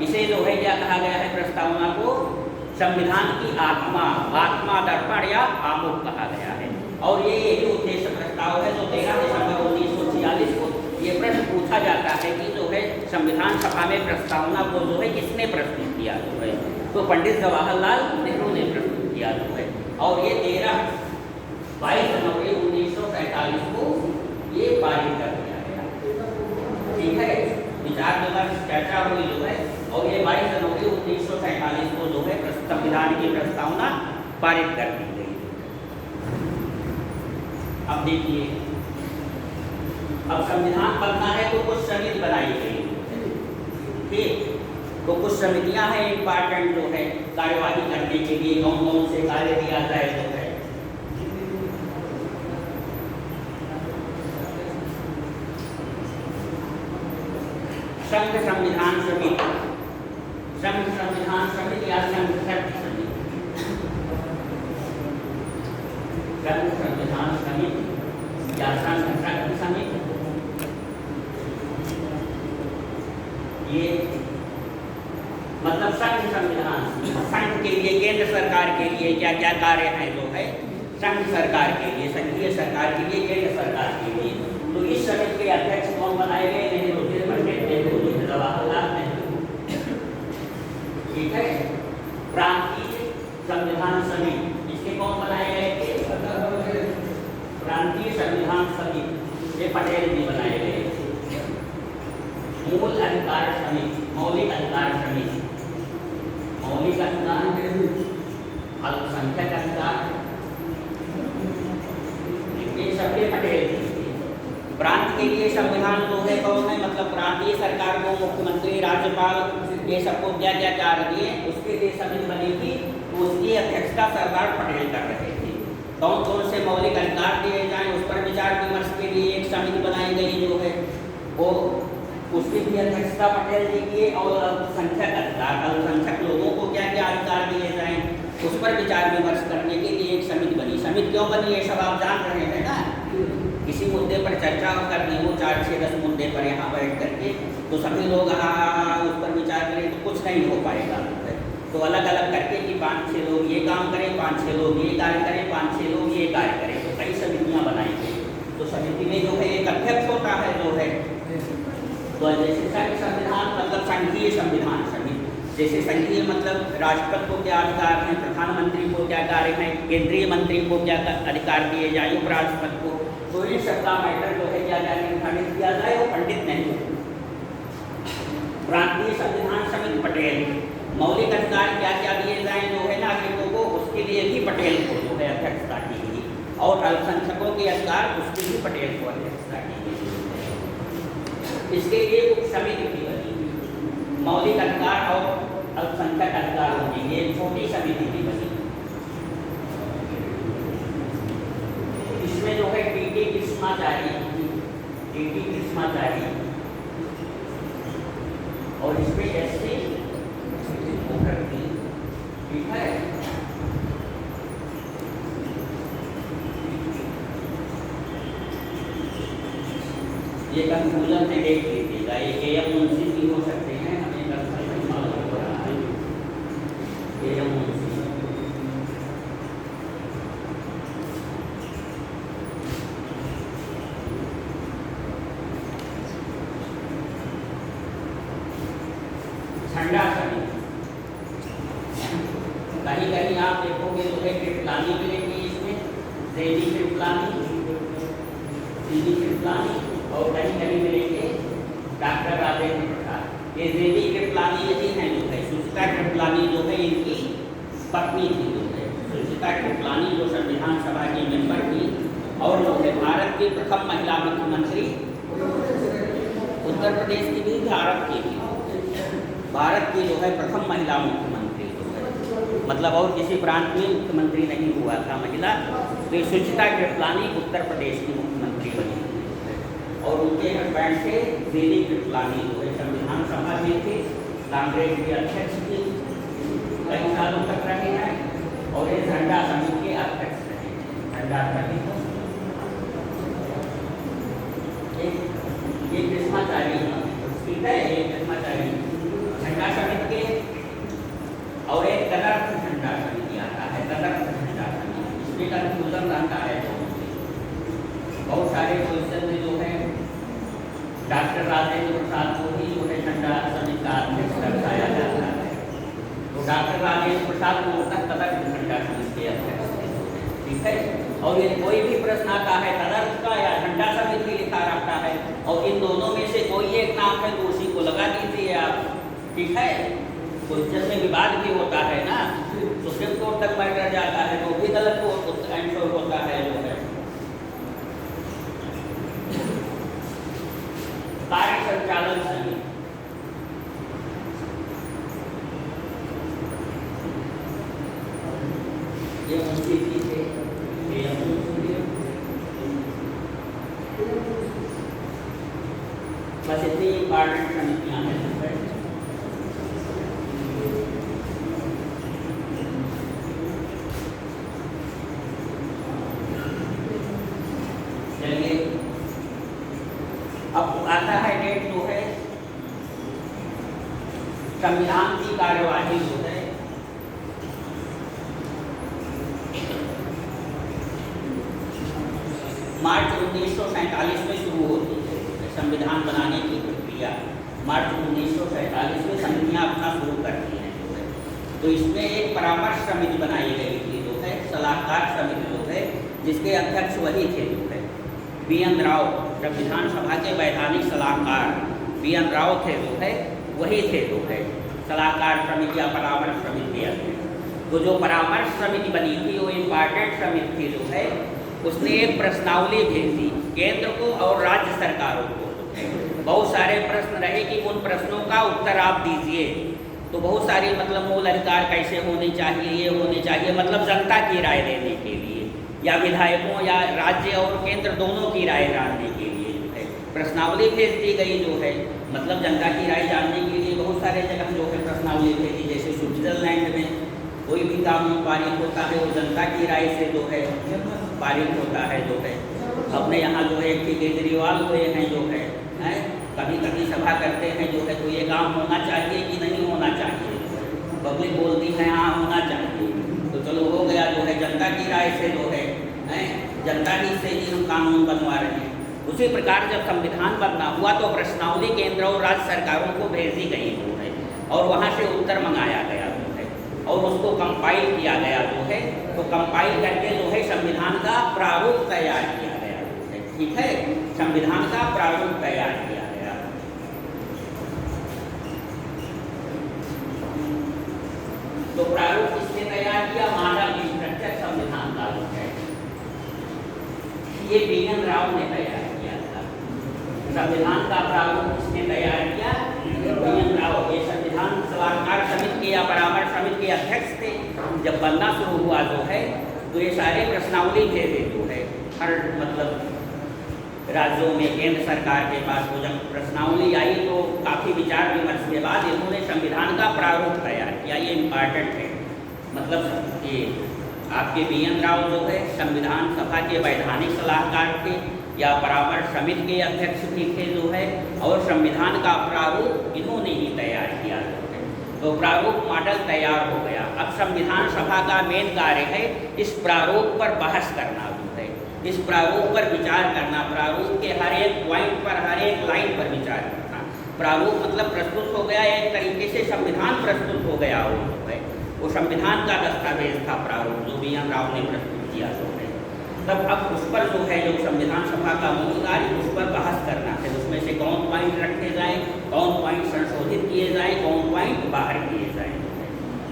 इसे जो है क्या कहा गया है प्रस्तावना को, संविधान की आत्मा, आत्मा दर्पण या आमुख कहा गया है। और ये यही उद्देश्य प्रस्ताव है जो 13 दिसंबर 1946 को ये प्रश्न पूछा जाता है कि जो है संविधान सभा में प्रस्तावना को जो है किसने प्रस्तुत किया जो है, तो पंडित जवाहरलाल नेहरू ने प्रस्तुत किया जो है। और ये 22 जनवरी 1947 को ये पारित कर दिया गया। ठीक है, विचार विमर्श चर्चा हुई जो है, और ये 22 जनवरी 1947 को जो है संविधान की प्रस्तावना पारित कर दी गई। अब देखिए, अब संविधान बनना है तो कुछ समिति बनाई गई, ठीक, तो कुछ समितियां हैं इम्पॉर्टेंट जो है कार्यवाही करने के लिए, कौन कौन से कार्य दिया जाए जो है। संघ संविधान समिति, संघ संविधान समिति या संघ समिति, संघ संविधान समिति या संघ समिति, ये मतलब संघ संविधान, संघ के लिए, केंद्र सरकार के लिए क्या क्या कार्य हैं जो है, संघ सरकार के लिए, संघीय सरकार के लिए, केंद्र सरकार के लिए। तो इस समिति के अध्यक्ष कौन बनाए गए? नेहरू, पंडित नेहरू, जवाहरलाल नेहरू। ठीक है, प्रांतीय संविधान समिति, इसके कौन बनाए गए थे? प्रांतीय संविधान समिति, ये पटेल जी बनाए गए। मूल अधिकार समिति, मौलिक अधिकार समिति, मौलिक अधिकार, अल्पसंख्यक अधिकार, ये सबके पटेल जी। प्रांत के लिए संविधान जो है कौन है, मतलब प्रांतीय सरकार को मुख्यमंत्री, राज्यपाल, ये सबको क्या क्या कार्य दिए, उसके लिए समिति बनी थी। तो उसकी अध्यक्षता सरदार पटेल कर रहे थे। कौन कौन से मौलिक अधिकार दिए जाएं उस पर विचार विमर्श के लिए एक समिति बनाई गई जो है, वो उसकी भी अध्यक्षता पटेल जी की। और अल्पसंख्यक अधिकार, अल्पसंख्यक लोगों को क्या क्या अधिकार दिए जाएं उस पर विचार विमर्श करने के लिए एक समिति बनी। समिति क्यों बनी ये सब आप जान रहे हैं ना, किसी मुद्दे पर चर्चा करनी हो, 4, 6, 10 मुद्दे पर यहाँ बैठ करके, तो सभी लोग उस पर विचार करें तो कुछ नहीं हो पाएगा। तो अलग अलग करके कि 5-6 लोग ये काम करें, 5-6 लोग ये कार्य करें, 5-6 लोग ये कार्य करें, तो कई समितियाँ बनाई गई। तो समिति में जो है एक अध्यक्ष होता है जो है, तो जैसे संविधान मतलब संघीय संविधान समिति, जैसे संघीय मतलब राष्ट्रपति को क्या अधिकार हैं, प्रधानमंत्री को क्या कार्य हैं, केंद्रीय मंत्री को क्या अधिकार दिए जाए, उपराष्ट्रपति को, तो ये सबका मैटर जो है क्या क्या निर्धारित किया जाए, वो पंडित नहीं। प्रांतीय संविधान समिति पटेल, मौलिक अधिकार क्या क्या दिए जाए जो है नागरिकों को, उसके लिए भी पटेल को जो है अध्यक्षता की गई। और अल्पसंख्यकों के अधिकार, उसके भी पटेल को अध्यक्षता की गई। इसके लिए उप समिति भी बनी, मौलिक अधिकार और अल्पसंख्यक अधिकारों के लिए छोटी समिति भी बनी। इसमें जो है टीटी कृष्णाचारी, टीटी कृष्णाचारी, और इसमें एससी मुखर्जी, ठीक है। ये कंफ्यूजन में देख लीजिएगा, ये एएम मुंशी भी हो सकते हैं, हमें कंफ्यूजन मालूम हो रहा है। एएम मुंशी, ठंडा समिति, कहीं कहीं आप देखोगे जो है कृपलानी मिलेंगी, इसमें देवी कृपलानी, दीदी कृपलानी, और कहीं कहीं मिलेंगे डॉक्टर राजेंद्र प्रसाद। ये देवी कृपलानी यही हैं जो है, सुचिता कृपलानी जो है इनकी पत्नी थी जो है, सुचिता कृपलानी जो संविधान सभा की मेंबर थी, और जो है भारत की प्रथम महिला मुख्यमंत्री, उत्तर प्रदेश की भी भारत की थी, भारत की जो है प्रथम महिला मुख्यमंत्री जो है। मतलब और किसी प्रांत में मुख्यमंत्री नहीं हुआ था महिला। तो ये सुचिता कृपलानी उत्तर प्रदेश की मुख्यमंत्री बनी और उनके हस्बैंड थे देवी कृपलानी, जो है संविधान सभा में थे, कांग्रेस के अध्यक्ष थे, कई सालों तक रहे हैं और ये झंडा समिति के अध्यक्ष रहे। झंडा समिति ये कृष्णाचार्य है, ठीक है, ये कृष्णाचार्य झंडा समिति के, और एक तदर्थ झंडा समिति आता है, तदर्थ झंडा समिति, इसमें कन्फ्यूजन रहता है। बहुत सारे क्वेश्चन में जो है डॉक्टर राजेंद्र प्रसाद को ही जो है झंडा समिति का अध्यक्ष दर्शाया जाता है। तो डॉक्टर राजेंद्र प्रसाद को तदर्थ झंडा समिति के अध्यक्ष, ठीक है। और ये कोई भी प्रश्न आता है तदर्थ का या झंडा समिति लिखा रहता है और इन दोनों में से कोई एक नाम है तो उसी को लगा दीजिए आप, ठीक है। क्वेश्चन में विवाद भी होता है ना, सुप्रीम कोर्ट तक मैटर जाता है तो भी गलत आंसर होता है जो है। कार्य संचालन समिति, ये उनकी चीज है, बस इतनी इम्पॉर्टेंट समितियां हैं। चलिए अब आता है डेट जो है संविधान की कार्यवाही जो है मार्च 1947 में शुरू होती है। संविधान बनाने की प्रक्रिया मार्च 1947 में समितियां अपना शुरू करती हैं जो है। तो इसमें एक परामर्श समिति बनाई गई थी जो है, सलाहकार समिति जो है, जिसके अध्यक्ष वही थे जो है बी.एन. राव, संविधान सभा के वैधानिक सलाहकार बी.एन. राव थे जो है, वही थे जो है सलाहकार समिति या परामर्श समिति अध्यक्ष। तो जो परामर्श समिति बनी थी वो इम्पॉर्टेंट समिति थी जो है, उसने एक प्रश्नावली भेजी केंद्र को और राज्य सरकारों को। बहुत सारे प्रश्न रहे कि उन प्रश्नों का उत्तर आप दीजिए। तो बहुत सारी मतलब मूल अधिकार कैसे होने चाहिए, ये होने चाहिए, मतलब जनता की राय लेने के लिए या विधायकों या राज्य और केंद्र दोनों की राय जानने के लिए जो है प्रश्नावली भेज दी गई जो है। मतलब जनता की राय जानने के लिए बहुत सारे जगह जो है प्रश्नावली भेजी, जैसे स्विट्जरलैंड में कोई भी कानून पारित होता है वो जनता की राय से जो है पारित होता है जो है। अपने यहाँ जो है कि केजरीवाल हुए हैं जो है, कभी कभी सभा करते हैं जो है, तो ये काम होना चाहिए कि नहीं होना चाहिए, पब्लिक बोलती है हाँ होना चाहिए, तो चलो हो गया जो है, जनता की राय से जो है जनता ही से ही हम कानून बनवा रहे हैं। उसी प्रकार जब संविधान बनना हुआ तो प्रश्नावली केंद्र और राज्य सरकारों को भेजी गई जो है और वहाँ से उत्तर मंगाया गया जो है और उसको कंपाइल किया गया जो है। तो कंपाइल करके जो है संविधान का प्रारूप तैयार किया गया जो है, ठीक है, संविधान का प्रारूप तैयार किया गया। तो प्रारूप किसने तैयार किया? मॉडल स्ट्रक्चर संविधान का जो है ये बी.एन. राव ने तैयार किया था। संविधान का प्रारूप किसने तैयार किया? बी.एन. राव। ये संविधान सलाहकार समिति के या परामर्श समिति के अध्यक्ष थे। जब बनना शुरू हुआ जो है तो ये सारे प्रश्नावली भेजे जो है हर मतलब राज्यों में केंद्र सरकार के पास। वो जब प्रश्नावली आई तो काफ़ी विचार विमर्श के बाद इन्होंने संविधान का प्रारूप तैयार किया। ये इम्पॉर्टेंट है, मतलब ये आपके बी.एन. राव जो है संविधान सभा के वैधानिक सलाहकार थे या परामर्श समिति के अध्यक्ष भी थे जो है, और संविधान का प्रारूप इन्होंने ही तैयार किया जो है। तो प्रारूप मॉडल तैयार हो गया। अब संविधान सभा का मेन कार्य है इस प्रारूप पर बहस करना जो है, इस प्रारूप पर विचार करना, प्रारूप के हर एक पॉइंट पर, हर एक लाइन पर विचार करना। प्रारूप मतलब प्रस्तुत हो गया, एक तरीके से संविधान प्रस्तुत हो गया वो जो है, वो संविधान का दस्तावेज था प्रारूप जो बी.एन. राव ने प्रस्तुत किया जो है। तब अब उस पर जो है जो संविधान सभा का मूल कार्य उस पर बहस करना है, उसमें से कौन पॉइंट रखे जाएँ, कौन पॉइंट संशोधित किए जाएँ, कौन पॉइंट बाहर किए जाएँ।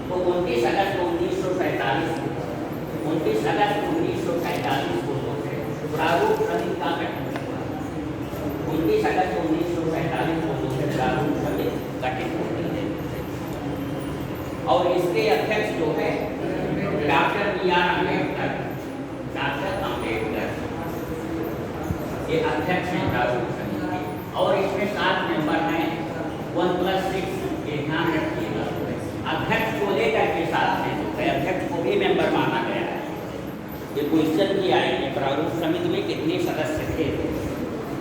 तो 29 अगस्त 1947 को प्रारूप समिति का गठन हुआ। 29 अगस्त 1947 को जो है प्रारूप समिति गठित होती है और इसके अध्यक्ष जो है doctor B R Ambedkar, doctor Ambedkar ये अध्यक्ष हैं प्रारूप समिति के, और इसमें 7 मेंबर हैं, 1+6, ये ध्यान रखिएगा। अध्यक्ष को लेकर के 7 हैं, तो अध्यक्ष को भी मेंबर माना गया है। ये क्वेश्चन भी आएंगे प्रारूप समिति में कितने सदस्य थे,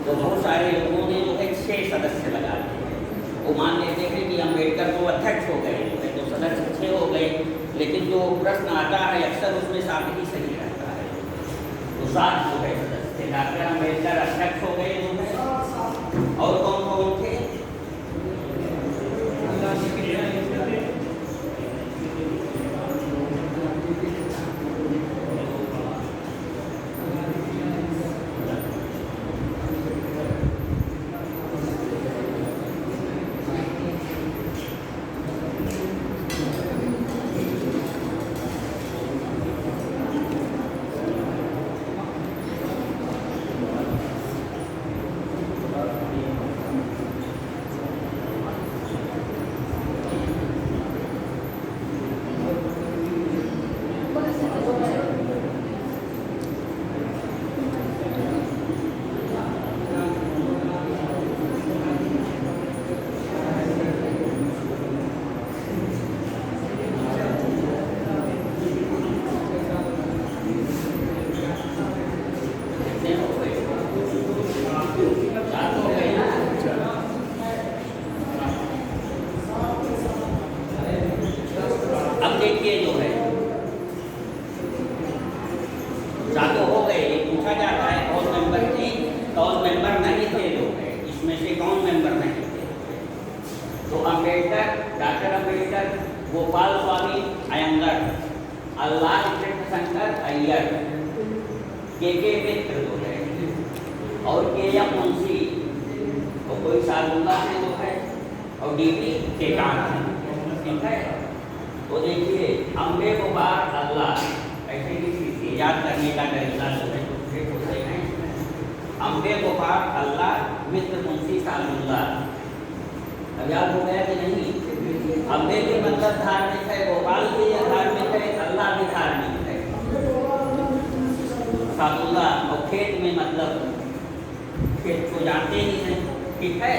तो बहुत सारे लोगों ने जो है 6 सदस्य लगा दिए। वो मान लेते हैं कि अम्बेडकर तो अध्यक्ष हो गए, तो सदस्य 6 हो गए, लेकिन जो प्रश्न आता है अक्सर उसमें 7 ही सही रहता है। तो 7 जो है सदस्य, डॉक्टर अम्बेडकर अध्यक्ष हो गए जो है, और कौन कौन थे? डॉक्टर अम्बेडकर, गोपाल स्वामी अयंगर, अल्लाह कृष्णशंकर अय्यर, के मित्र जो है, और के.एम. मुंशी, और कोई सालुंगा से जो है, और डी.बी. केकान है, ठीक है। तो देखिए अम्बे गोपाल अल्लाह, ऐसे ही याद करने का तरीका जो है दूसरे होते हैं। अम्बे गोपाल अल्लाह मित्र मुंशी सालुंगा, अब याद हो गया कि नहीं? अम्बे के मतलब धार्मिक है, गोपाल भी धार्मिक है, अल्लाह भी धार्मिक है, सालुंगा, और खेत में मतलब खेत को जानते ही हैं, ठीक है।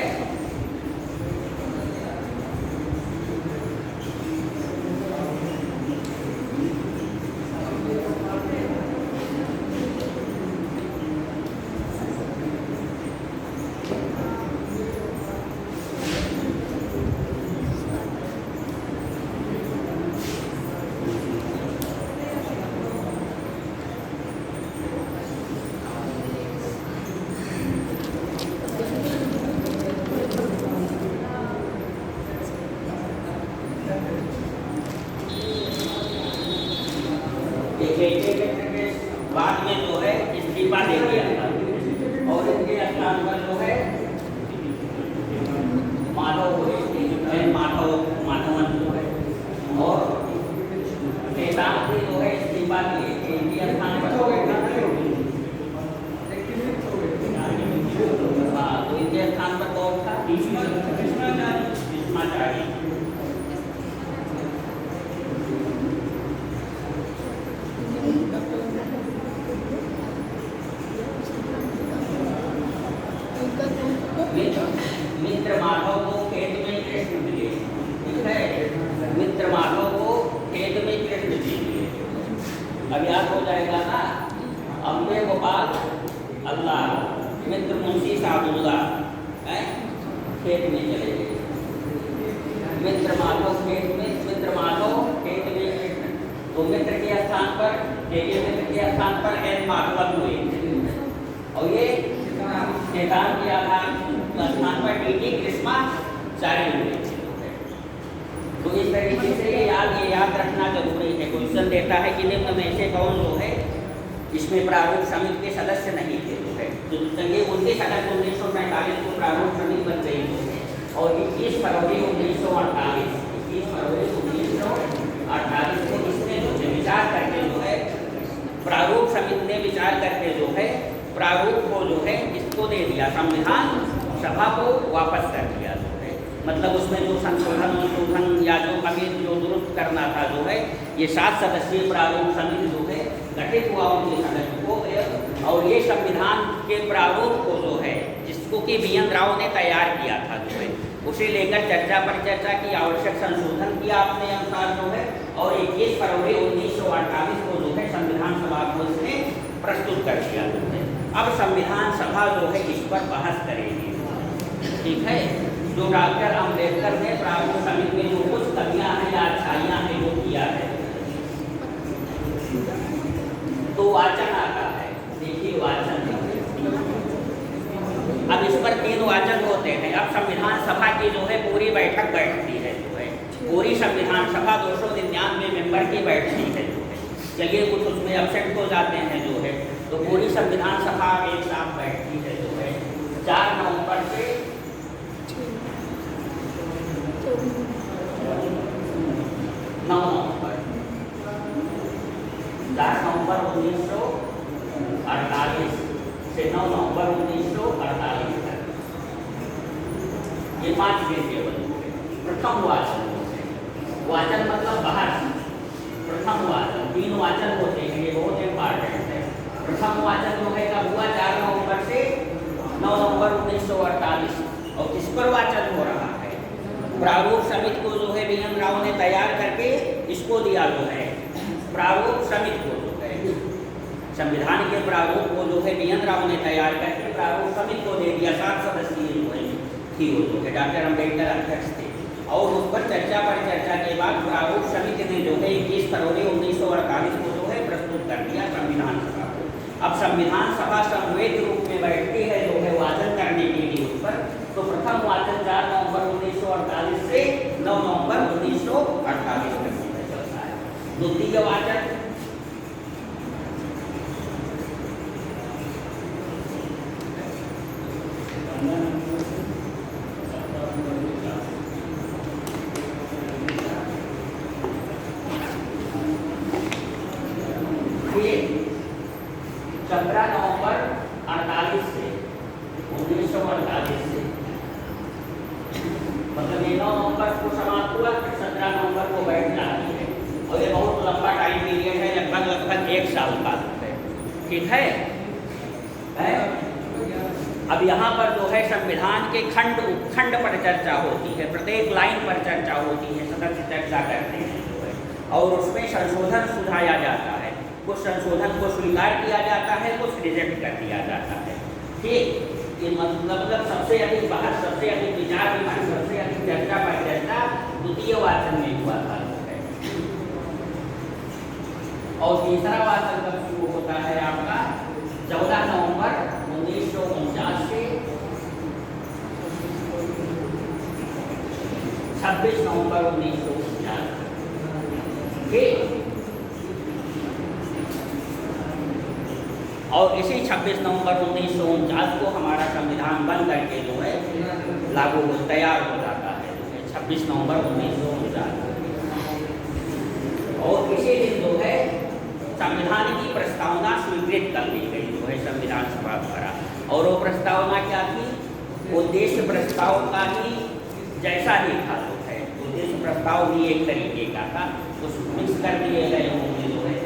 बाद में जो है इस्तीफा दे दिया था, और इनके स्थान पर जो है माधवन जो है, और केदार भी जो है इस्तीफा दिए, इनके स्थान पर तो इनके स्थान पर कौन था? भीष्माचार्य। मित्र माधव को खेत में कृष्ण मिले, ठीक है, मित्र माधव को खेत में कृष्ण मिले, अब याद हो जाएगा ना। अम्बे गोपाल अल्लाह मित्र मुंशी सादुल्ला खेत में चले गए, मित्र माधव खेत में, मित्र माधव खेत में कृष्ण, तो मित्र के स्थान पर, मित्र के स्थान पर एन माधवन हुए, और ये केदार के आधार स्थान पर डी.टी. कृष्णाचार्य हुए। तो इस तरीके से ये याद रखना जरूरी है। क्वेश्चन देता है कि निम्न में से कौन जो है इसमें प्रारूप समिति के सदस्य नहीं थे, जो है जो 19 अगस्त 1945 को प्रारूप समिति बन गई है, और 21 फरवरी 1948 को इसने जो है विचार करके जो है प्रारूप समिति ने विचार करके जो है प्रारूप को जो है इसको दे दिया, संविधान सभा को वापस कर दिया जो है। मतलब उसमें जो संशोधन या जो कमी जो दुरुस्त करना था जो है, ये 7 सदस्यीय प्रारूप समिति जो है गठित हुआ उनके सदस्य को, और ये संविधान के प्रारूप को जो है जिसको कि BN राव ने तैयार किया था जो है, उसे लेकर चर्चा परिचर्चा की, आवश्यक संशोधन किया अपने अनुसार जो है, और 21 फरवरी 1948 को जो है संविधान सभा को इसने प्रस्तुत कर दिया जो है। अब संविधान सभा जो है इस पर बहस करेगी, ठीक है। जो डॉक्टर अम्बेडकर ने प्रारूप समिति में जो कुछ कमियां हैं या अच्छाइयां हैं वो किया है, तो वाचन आता है। देखिए वाचन, अब इस पर 3 वाचन होते हैं। अब संविधान सभा की जो है पूरी बैठक बैठती है जो है, पूरी संविधान सभा 299 मेंबर की बैठती है जो है। चलिए कुछ उसमें एब्सेंट हो जाते हैं जो है, तो पूरी संविधान सभा एक साथ बैठती है जो है 4 नवंबर से 9 नवंबर 4 नवंबर 1948 से 9 नवंबर 1948 तक ये 5 दिन केवल। प्रथम वाचन, वाचन मतलब बाहर, प्रथम वाचन 3 वाचन होते हैं, ये बहुत इंपॉर्टेंट है। प्रथम वाचन जो है कब हुआ? 4 नवंबर से 9 नवंबर 1948। और किस पर वाचन हो रहा है? प्रारूप समिति को जो है BN राव ने तैयार करके इसको दिया जो है, प्रारूप समिति को जो है, संविधान के प्रारूप को जो है BN राव ने तैयार करके प्रारूप समिति को दे दिया। 7 सदस्यीय जो है थी वो जो है, डॉक्टर अम्बेडकर अध्यक्ष थे। और उस पर चर्चा परिचर्चा के बाद प्रारूप समिति ने जो है 21 फरवरी 1948 को जो है प्रस्तुत कर दिया संविधान सभा को। अब संविधान सभा समवेत रूप में बैठती है जो है वाचन करने के लिए उस पर। तो प्रथम वाचन 4 नवंबर 1948 से 9 नवंबर 1948 तक चलता है। द्वितीय वाचन ये 17 नवंबर 48 से 1948 से, मतलब ये 9 नवंबर को समाप्त हुआ, फिर 17 नवंबर को बैठ जाती है। और ये बहुत लंबा टाइम पीरियड है, लगभग 1 साल का है, ठीक है। अब यहाँ पर जो है संविधान के खंड उपखंड पर चर्चा होती है, प्रत्येक लाइन पर चर्चा होती है, सदस्य चर्चा करते हैं जो है, और उसमें संशोधन सुझाया जाता है। कुछ संशोधन को स्वीकार किया जाता है, कुछ रिजेक्ट कर दिया जाता है, ठीक। ये मतलब सबसे अधिक बहस, सबसे अधिक विचार विमर्श, सबसे अधिक चर्चा परिचर्चा द्वितीय वाचन में हुआ था। और तीसरा वाचन कब शुरू होता है आपका? 14 नवंबर 1949 से 26 नवंबर 1949, ठीक। और इसी 26 नवंबर 1949 को हमारा संविधान बन करके जो है लागू हो तैयार हो जाता है, 26 नवंबर 1949। और इसी दिन जो है संविधान की प्रस्तावना स्वीकृत कर ली गई जो है संविधान सभा द्वारा। और वो प्रस्तावना क्या थी? उद्देश्य प्रस्ताव का ही जैसा ही था जो है, उद्देश्य प्रस्ताव भी एक तरीके का था, कुछ मिक्स कर दिए गए होंगे जो है।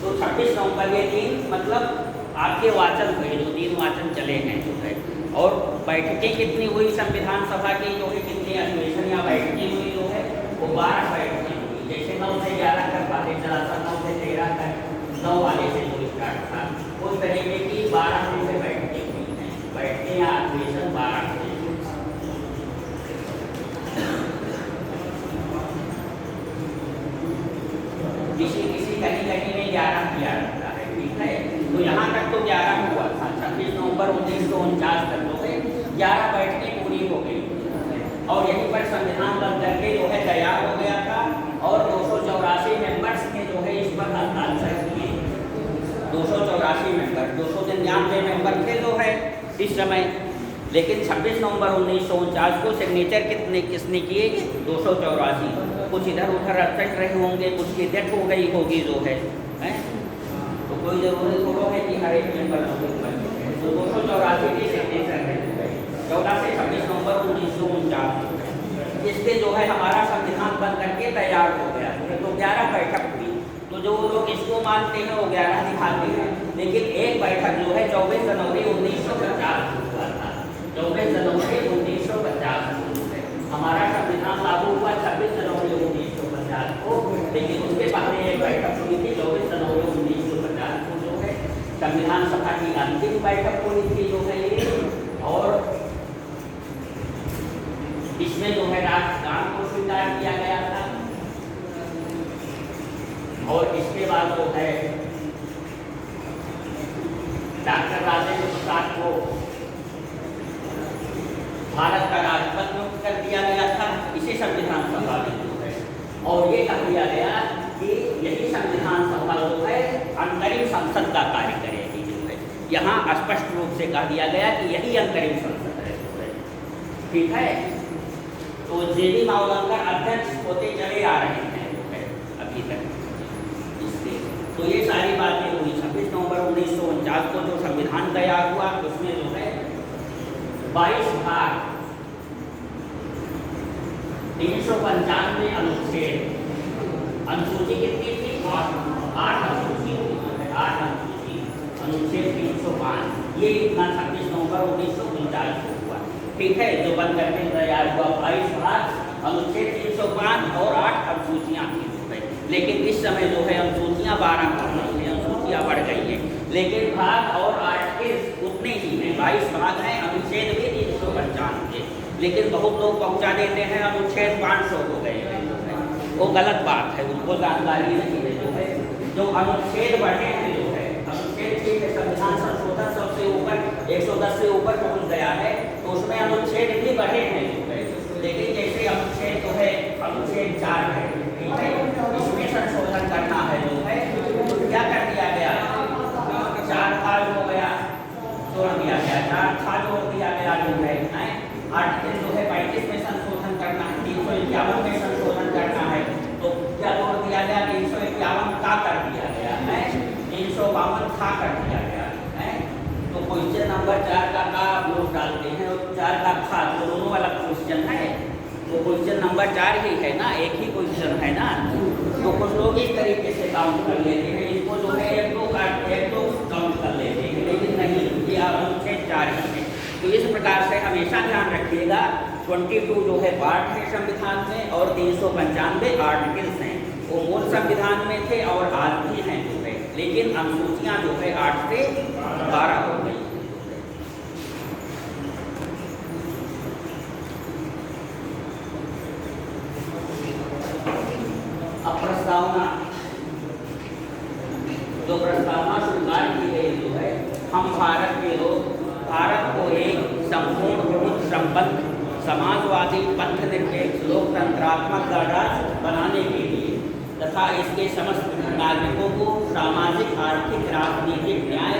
तो 26 नवंबर ये दिन मतलब आपके वाचन हुए, 2-3 वाचन चले हैं जो है। और बैठकें कितनी हुई संविधान सभा की जो है, कितनी अधिवेशन या बैठकें हुई जो है, वो 12 बैठकें हुई। जैसे 9 से 11 तक बातें चला था, 9 से 13 तक, 9 वाले से जो स्टार्ट था, उस तरीके की 12 से बैठकें हुई हैं। बैठकें या अधिवेशन 12 से। किसी कहीं में 11 किया रहता है, ठीक है। तो यहाँ तक तो 11 हुआ था, 26 नवंबर 1949 तक जो है 11 बैठकें पूरी हो गई। और यहीं पर संविधान बन करके जो है तैयार हो गया था। और 284 मेंबर्स ने जो है इस पर हस्ताक्षर किए। 284 मेंबर, 299 मेंबर थे जो है इस समय, लेकिन 26 नवंबर 1949 को सिग्नेचर किसने किए? 284। कुछ इधर उधर एब्सेंट रहे होंगे, कुछ की डेथ हो गई होगी जो है, तो कोई जरूरी थोड़ा है कि हर एक मेंबर तो 284 के सिग्नेचर है 14 से 26 नवंबर 1949। जिससे जो है हमारा संविधान बन करके तैयार हो गया। तो 11 बैठक हुई, तो जो लोग इसको मानते हैं वो 11 दिखाते हैं, लेकिन एक बैठक जो है 24 जनवरी 1950 हुआ था। 24 जनवरी 1950 हमारा संविधान लागू हुआ 26 जनवरी 1950 को, लेकिन उसके पहले एक बैठक हुई थी 24 जनवरी 1950 को जो है संविधान सभा की अंतिम बैठक हुई थी जो है ये। और इसमें जो है राष्ट्रगान को स्वीकार किया गया था, और इसके बाद जो है डॉक्टर राजेंद्र प्रसाद को भारत का राष्ट्रपति नियुक्त कर दिया गया था इसी संविधान सभा में जो है। और ये कह दिया गया कि यही संविधान सभा जो है अंतरिम संसद का कार्य करेगी जो है। यहाँ स्पष्ट रूप से कह दिया गया कि यही अंतरिम संसद है जो है। ठीक है, तो जेबी मावलंकर अध्यक्ष होते चले आ रहे हैं जो है अभी तक इसके। तो ये सारी बातें हुई। 26 नवंबर 1949 को जो संविधान तैयार हुआ उसमें जो है 22 भाग, 395 अनुच्छेद, अनुसूची कितनी थी? 8 अनुसूची, 8 अनुसूची, अनुच्छेद 305, ये इतना 26 नवंबर 1949 को हुआ। ठीक है, जो बन करके तैयार हुआ 22 भाग, अनुच्छेद 305 और 8 अनुसूचियाँ थी। लेकिन इस समय जो है अनुसूचियाँ 12 कर रही हैं, अनुसूचियाँ बढ़ गई है, लेकिन भाग और आर्टिकल्स उतने ही हैं। 22 भाग हैं, अनुच्छेद भी 395, लेकिन बहुत लोग पहुँचा देते हैं अनुच्छेद 500 हो गए हैं जो है, वो गलत बात है, उनको जानकारी नहीं है जो है। जो अनुच्छेद बढ़े हैं जो है, अनुच्छेद ठीक है, संविधान संशोधन सबसे ऊपर 110 से ऊपर पहुँच गया है, तो उसमें अनुच्छेद भी बढ़े हैं जो है। लेकिन जैसे अनुच्छेद जो है अनुच्छेद 4 है, ठीक है, इसमें संशोधन करना है जो है, तो क्या कर दिया गया? 4 था हो गया, जोड़ दिया गया, 4 था जोड़ दिया गया जो है। आर्टिकल जो है 35 में संशोधन करना है, 351 में संशोधन करना है, तो क्या जोड़ दिया गया? 351 का कर दिया गया है, 352 था कर दिया गया है। तो क्वेश्चन नंबर 4 का आप लोग डालते हैं और 4 का था, तो दोनों वाला क्वेश्चन है, तो क्वेश्चन नंबर 4 ही है ना, एक ही क्वेश्चन है ना। तो कुछ लोग इस तरीके से काउंट कर लेते हैं, इसको जो है एक दो काउंट कर लेते हैं, लेकिन नहीं, ये अनुच्छेद 4 ही है। तो इस प्रकार से हमेशा ध्यान रखिएगा, 22 जो है पार्ट है संविधान में और 395 आर्टिकल्स हैं, वो मूल संविधान में थे और आज भी हैं जो है, लेकिन अनुसूचियाँ जो है 8 से 12 हो गई। अब प्रस्तावना, जो प्रस्तावना स्वीकार की गई जो है, हम भारत के लोग भारत को एक संपूर्ण उच्च संपन्न समाजवादी पथनिरपेक्ष लोकतंत्रात्मक गणराज्य बनाने के लिए तथा इसके समस्त नागरिकों को सामाजिक, आर्थिक, राजनीतिक न्याय,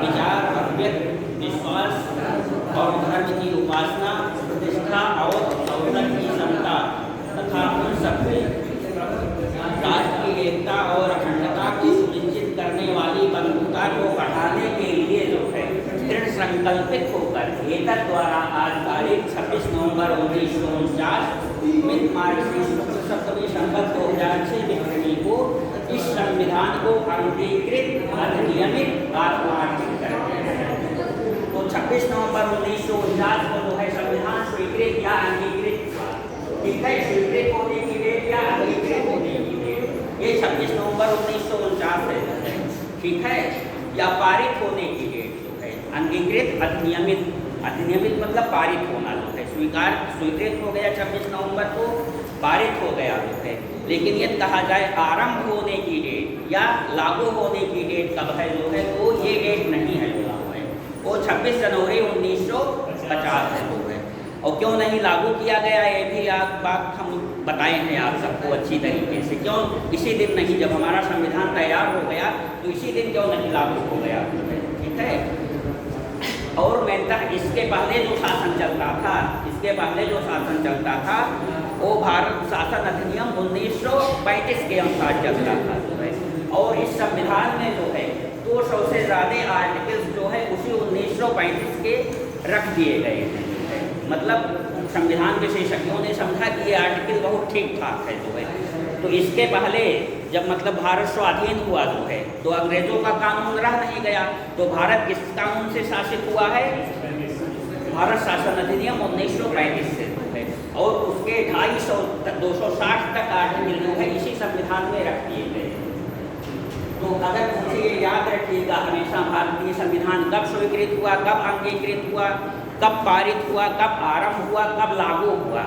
विचार और व्यक्ति विश्वास और धर्म की उपासना, प्रतिष्ठा और अवसर की समता तथा उन सबके राष्ट्र की एकता और अखंडता को सुनिश्चित करने वाली बंधुता को बढ़ाने के लिए जो है दृढ़ संकल्पित होकर एतद द्वारा आज तारीख 26 नवंबर 1949 मित मार्च से 17 संवत 2006 विक्रमी को इस संविधान को अंगीकृत, अधिनियमित, आत्मार्थित करते हैं। तो 26 नवंबर 1949 को जो है संविधान स्वीकृत या अंगीकृत, ठीक है, स्वीकृत होने की डेट या अंगीकृत होने की डेट ये 26 नवंबर 1949 है, ठीक है, या पारित होने की डेट जो है अंगीकृत, अधिनियमित, अधिनियमित मतलब पारित होना जो है, स्वीकृत हो गया 26 नवंबर को, पारित हो गया जो है। लेकिन यदि कहा जाए आरंभ होने की डेट या लागू होने की डेट कब है जो है, तो ये डेट नहीं है जो है, वो 26 जनवरी 1950 है जो है। और क्यों नहीं लागू किया गया ये भी बात हम बताए हैं आप सबको अच्छी तरीके से। क्यों इसी दिन नहीं, जब हमारा संविधान तैयार हो गया तो इसी दिन क्यों नहीं लागू हो गया, ठीक है। और मेनतः इसके पहले जो शासन चलता था, इसके पहले जो शासन चलता था वो भारत शासन अधिनियम 1935 के अनुसार चलता था जो है। और इस संविधान में जो है 200 से ज़्यादा आर्टिकल्स जो है उसी 1935 के रख दिए गए हैं, मतलब संविधान विशेषज्ञों ने समझा कि ये आर्टिकल बहुत ठीक ठाक है जो है। तो इसके पहले जब मतलब भारत स्वाधीन हुआ जो है, तो अंग्रेजों का कानून रह नहीं गया, तो भारत किस कानून से शासित हुआ है? भारत शासन अधिनियम 1935 से है। और उसके 260 तक आर्टिकल जो है इसी संविधान में रख दिए गए। तो अगर मुझे ये याद रखिएगा हमेशा, भारतीय संविधान कब स्वीकृत हुआ, कब अंगीकृत हुआ, कब पारित हुआ, कब आरंभ हुआ, कब लागू हुआ,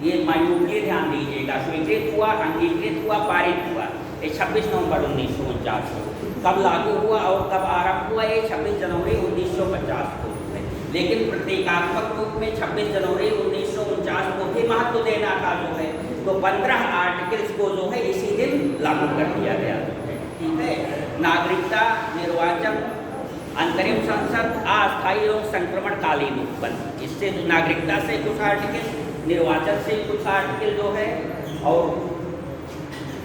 ये माइन्यूटली ध्यान दीजिएगा। स्वीकृत हुआ, अंगीकृत हुआ, पारित हुआ, ये 26 नवंबर 1949 को। कब लागू हुआ और कब आरंभ हुआ, ये 26 जनवरी 1950 को है। लेकिन प्रतीकात्मक रूप में 26 जनवरी 1949 को भी महत्व देना था जो है, तो 15 आर्टिकल्स को जो है इसी दिन लागू कर दिया गया जो है। ठीक है, नागरिकता, निर्वाचन, अंतरिम संसद, अस्थायी एवं संक्रमणकालीन उत्पन्न, इससे नागरिकता से कुछ आर्टिकल, निर्वाचन से कुछ आर्टिकल जो है, और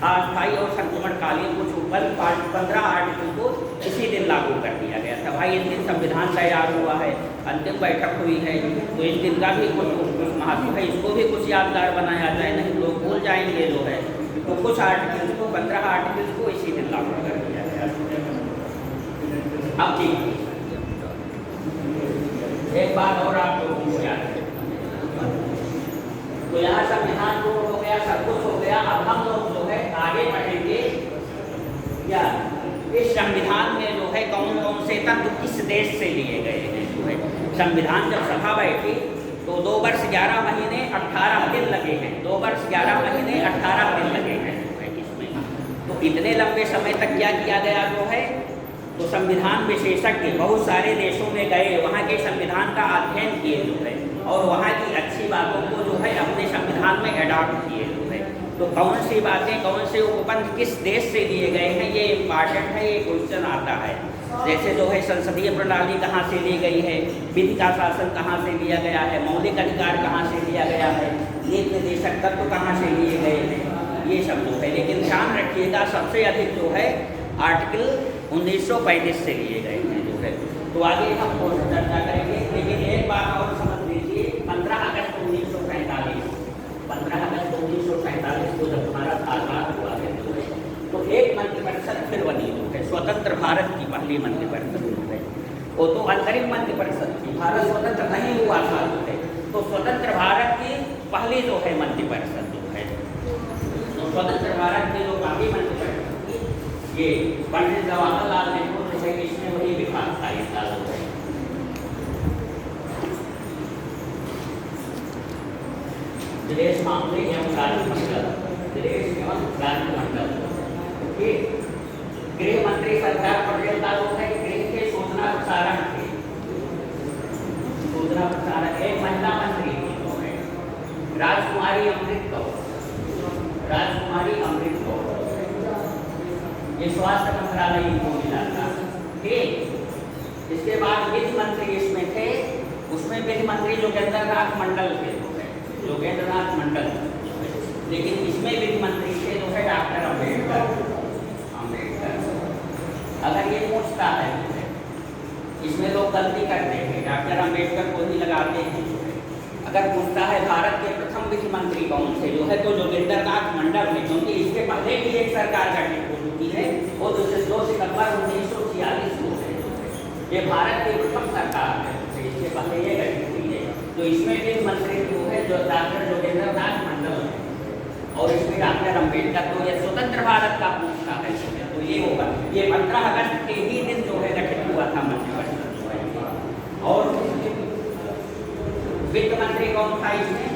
अस्थायी और संक्रमणकालीन कुछ उत्पन्न 15 आर्टिकल को इसी दिन लागू कर दिया गया था। भाई इस दिन संविधान तैयार हुआ है, अंतिम बैठक हुई है, तो इस दिन का भी कुछ महत्व है, इसको भी कुछ यादगार बनाया जाए, नहीं लोग भूल जाएंगे जो है। तो कुछ आर्टिकल्स को, 15 आर्टिकल्स को इसी दिन लागू कर दिया गया। अब ठीक, एक बात और आप लोगों को याद है, तो यहाँ संविधान को हो गया, सब कुछ हो गया। अब हम लोग जो है आगे बढ़ेंगे, या इस संविधान में जो है कौन कौन से तत्व किस देश से लिए गए हैं जो है। संविधान जब सभा बैठी तो 2 वर्ष 11 महीने 18 दिन लगे हैं, 2 वर्ष 11 महीने 18 दिन लगे हैं इसमें। तो इतने लंबे समय तक क्या किया गया जो है, तो संविधान विशेषज्ञ बहुत सारे देशों में गए, वहाँ के संविधान का अध्ययन किए जो है, और वहाँ की अच्छी बातों को जो है अपने संविधान में अडॉप्ट किए जो है। तो कौन सी बातें, कौन से उपबंध किस देश से लिए गए हैं, ये इम्पॉर्टेंट है, ये क्वेश्चन आता है। जैसे जो है संसदीय प्रणाली कहाँ से ली गई है, विधि का शासन कहाँ से लिया गया है, मौलिक अधिकार कहाँ से लिया गया है, नीति निर्देशक तत्व कहाँ से लिए गए हैं, ये सब जो है। लेकिन ध्यान रखिएगा सबसे अधिक जो है आर्टिकल 1935 से लिए गए हैं जो है। तो आगे हम चर्चा करेंगे, लेकिन एक बात और समझ लीजिए, 15 अगस्त 1947, 15 अगस्त 1947 को जब भारत आज़ाद हुआ है जो है, तो एक मंत्रिपरिषद फिर बनी जो है, स्वतंत्र भारत की पहली मंत्रिपरिषद जो है। वो तो अंतरिम मंत्रिपरिषद थी, भारत स्वतंत्र नहीं हुआ था जो है, तो स्वतंत्र भारत की पहली जो है मंत्रिपरिषद जो है, तो स्वतंत्र भारत की जो पहली मंत्रिपरिषद थी, ये पंडित जवाहरलाल नेहरू जो है, इसमें वही विभाग था इसका जो है। विदेश मामले एवं राज्य मंडल, विदेश एवं राज्य मंडल, गृह मंत्री सरदार पटेल का जो है गृह के सूचना प्रसारण थे, सूचना प्रसारण। एक महिला मंत्री जो है राजकुमारी अमृत कौर, राजकुमारी अमृत कौर, ये स्वास्थ्य मंत्रालय को मिला था। ठीक, इसके बाद विधि मंत्री इसमें थे, उसमें विधि मंत्री जोगेंद्र नाथ मंडल थे, जोगेंद्र नाथ मंडल। लेकिन इसमें विधि मंत्री थे जो है डॉक्टर अम्बेडकर। अगर ये पूछता है, इसमें लोग गलती करते हैं, डॉक्टर अम्बेडकर को ही लगाते हैं। अगर पूछता है भारत के प्रथम विधि मंत्री कौन थे जो है, तो जोगेंद्र नाथ मंडल है, क्योंकि इसके पहले भी एक सरकार गठित हो चुकी है, वो 2 सितंबर 1946 को है। ये भारत की प्रथम सरकार है, इसके पहले ये गठित हुई है। तो इसमें विधि मंत्री जो है जो डॉक्टर जोगेंद्र नाथ मंडल है, और इसमें डॉक्टर अम्बेडकर। तो ये स्वतंत्र भारत का पूछता है, तो ये होगा। ये 15 अगस्त के ही दिन जो है गठित हुआ था मंत्रिपरिषद जो है। और वित्त मंत्री कौन था इसमें?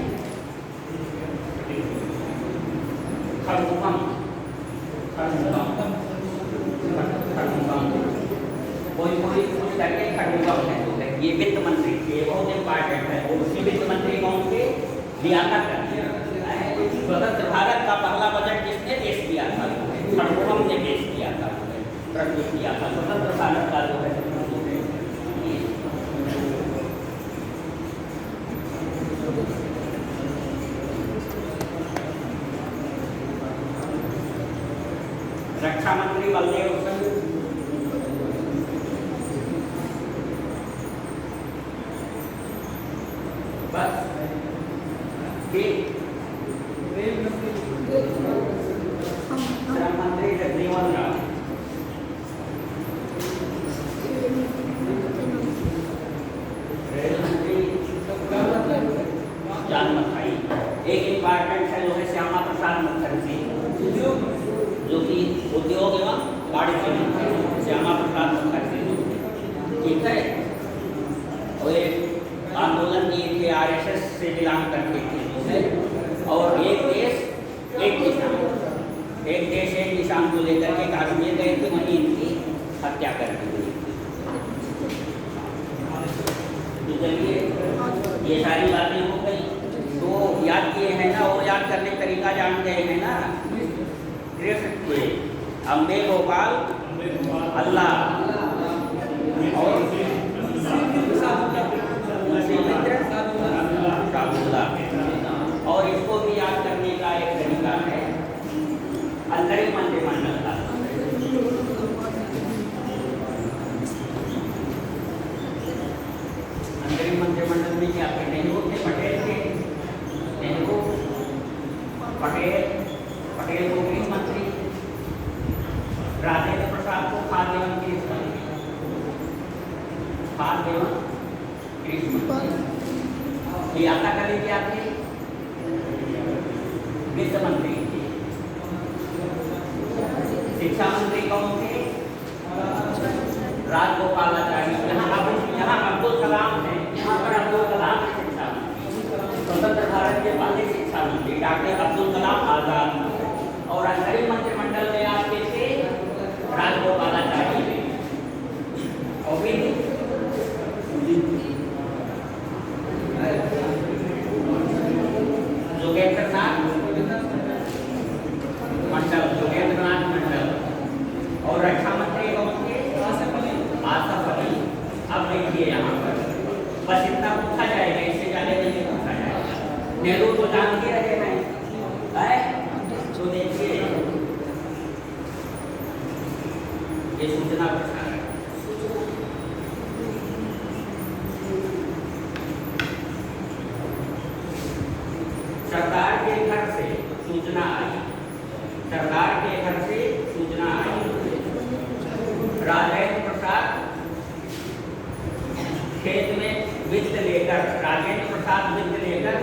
खड़गपुर, कोई कुछ करके खड़गपुर है जो है, ये वित्त मंत्री थे, बहुत इम्पॉर्टेंट है। और उसी वित्त मंत्री कौन थे? लियाकत अली। स्वतंत्र भारत का पहला बजट किसने पेश किया था? खड़गपुर ने पेश किया था, प्रस्तुत किया था स्वतंत्र भारत का जो है। रक्षा मंत्री बलदेव सिंह, बस श्यामा प्रसाद मुखर्जी जी, ठीक है। और एक आंदोलन किए थे, आरएसएस से बिलोंग करते थे जो है। और एक देश एक किसान, एक देश एक किसान को लेकर के कश्मीर गए थे, वहीं इनकी हत्या कर दी गई। तो चलिए ये सारी बातें हो गई, तो याद किए हैं ना, और याद करने का तरीका जान गए हैं ना। कृष्ण के अम्बे गोपाल अल्लाह और और इसको भी याद करने का एक तरीका है अंतरिम मंत्रिमंडल का। अंतरिम मंत्रिमंडल में क्या थे? नेहरू थे, पटेल थे। नेहरू, पटेल को गृह मंत्री, राजेंद्र प्रसाद को खाद्य एवं कृषि मंत्री, खाद्य एवं कृषि मंत्री। यात्रा करें क्या थे? वित्त मंत्री थे। शिक्षा मंत्री कौन थे? राजगोपालाचारी। यहाँ अब्दुल कलाम है, यहाँ पर अब्दुल कलाम है शिक्षा मंत्री। स्वतंत्र भारत के पहले शिक्षा मंत्री डॉक्टर अब्दुल कलाम आजाद। और अंतरिम मंत्रिमंडल में आपके थे राजगोपालाचारी और भी जोगेंद्रनाथ मंडल। और रक्षा मंत्री कौन थे? आसफ अली। अब देखिए यहाँ पर बस इतना पूछा जाएगा, इससे ज्यादा नहीं पूछा जाएगा। नेहरू को जानते रहे हैं, तो देखिए ये सूचना प्रसारण, सरकार के घर से सूचना आई, सरकार के घर से सूचना आई। राजेंद्र प्रसाद खेत में वित्त लेकर, राजेंद्र प्रसाद वित्त लेकर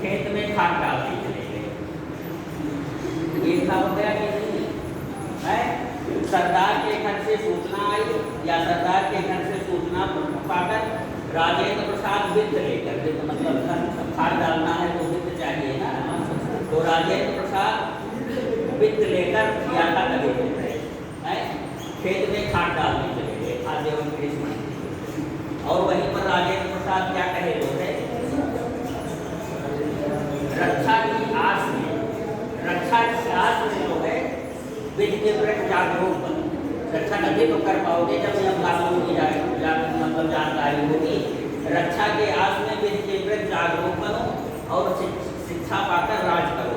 खेत में खाद डालने चले गए। ये था हो गया कि नहीं है? सरदार के घर से सूचना आई या सरदार के घर से सूचना पाकर राजेंद्र प्रसाद वित्त लेकर, वित्त मतलब खाद डालना है तो वित्त चाहिए ना, तो राजेंद्र प्रसाद वित्त लेकर यात्रा करे थे, खेत में खाद डालने चले गए, खाद्य एवं कृषि मंत्री। और वहीं पर राजेंद्र प्रसाद क्या कहे तो है? रक्षा की आस में, रक्षा की आस में जो है विधि के प्रति जागरूक बनो। रक्षा तभी तो कर पाओगे जब हम कानून की मतलब जानकारी होगी। रक्षा के आस में विधि के प्रति जागरूक बनो और शिक्षा पाकर राज करो,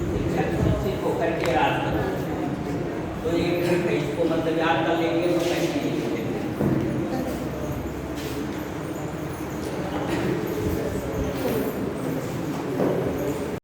शिक्षक शिक्षित होकर के राज करो। तो ये इसको मतलब याद कर लेंगे तो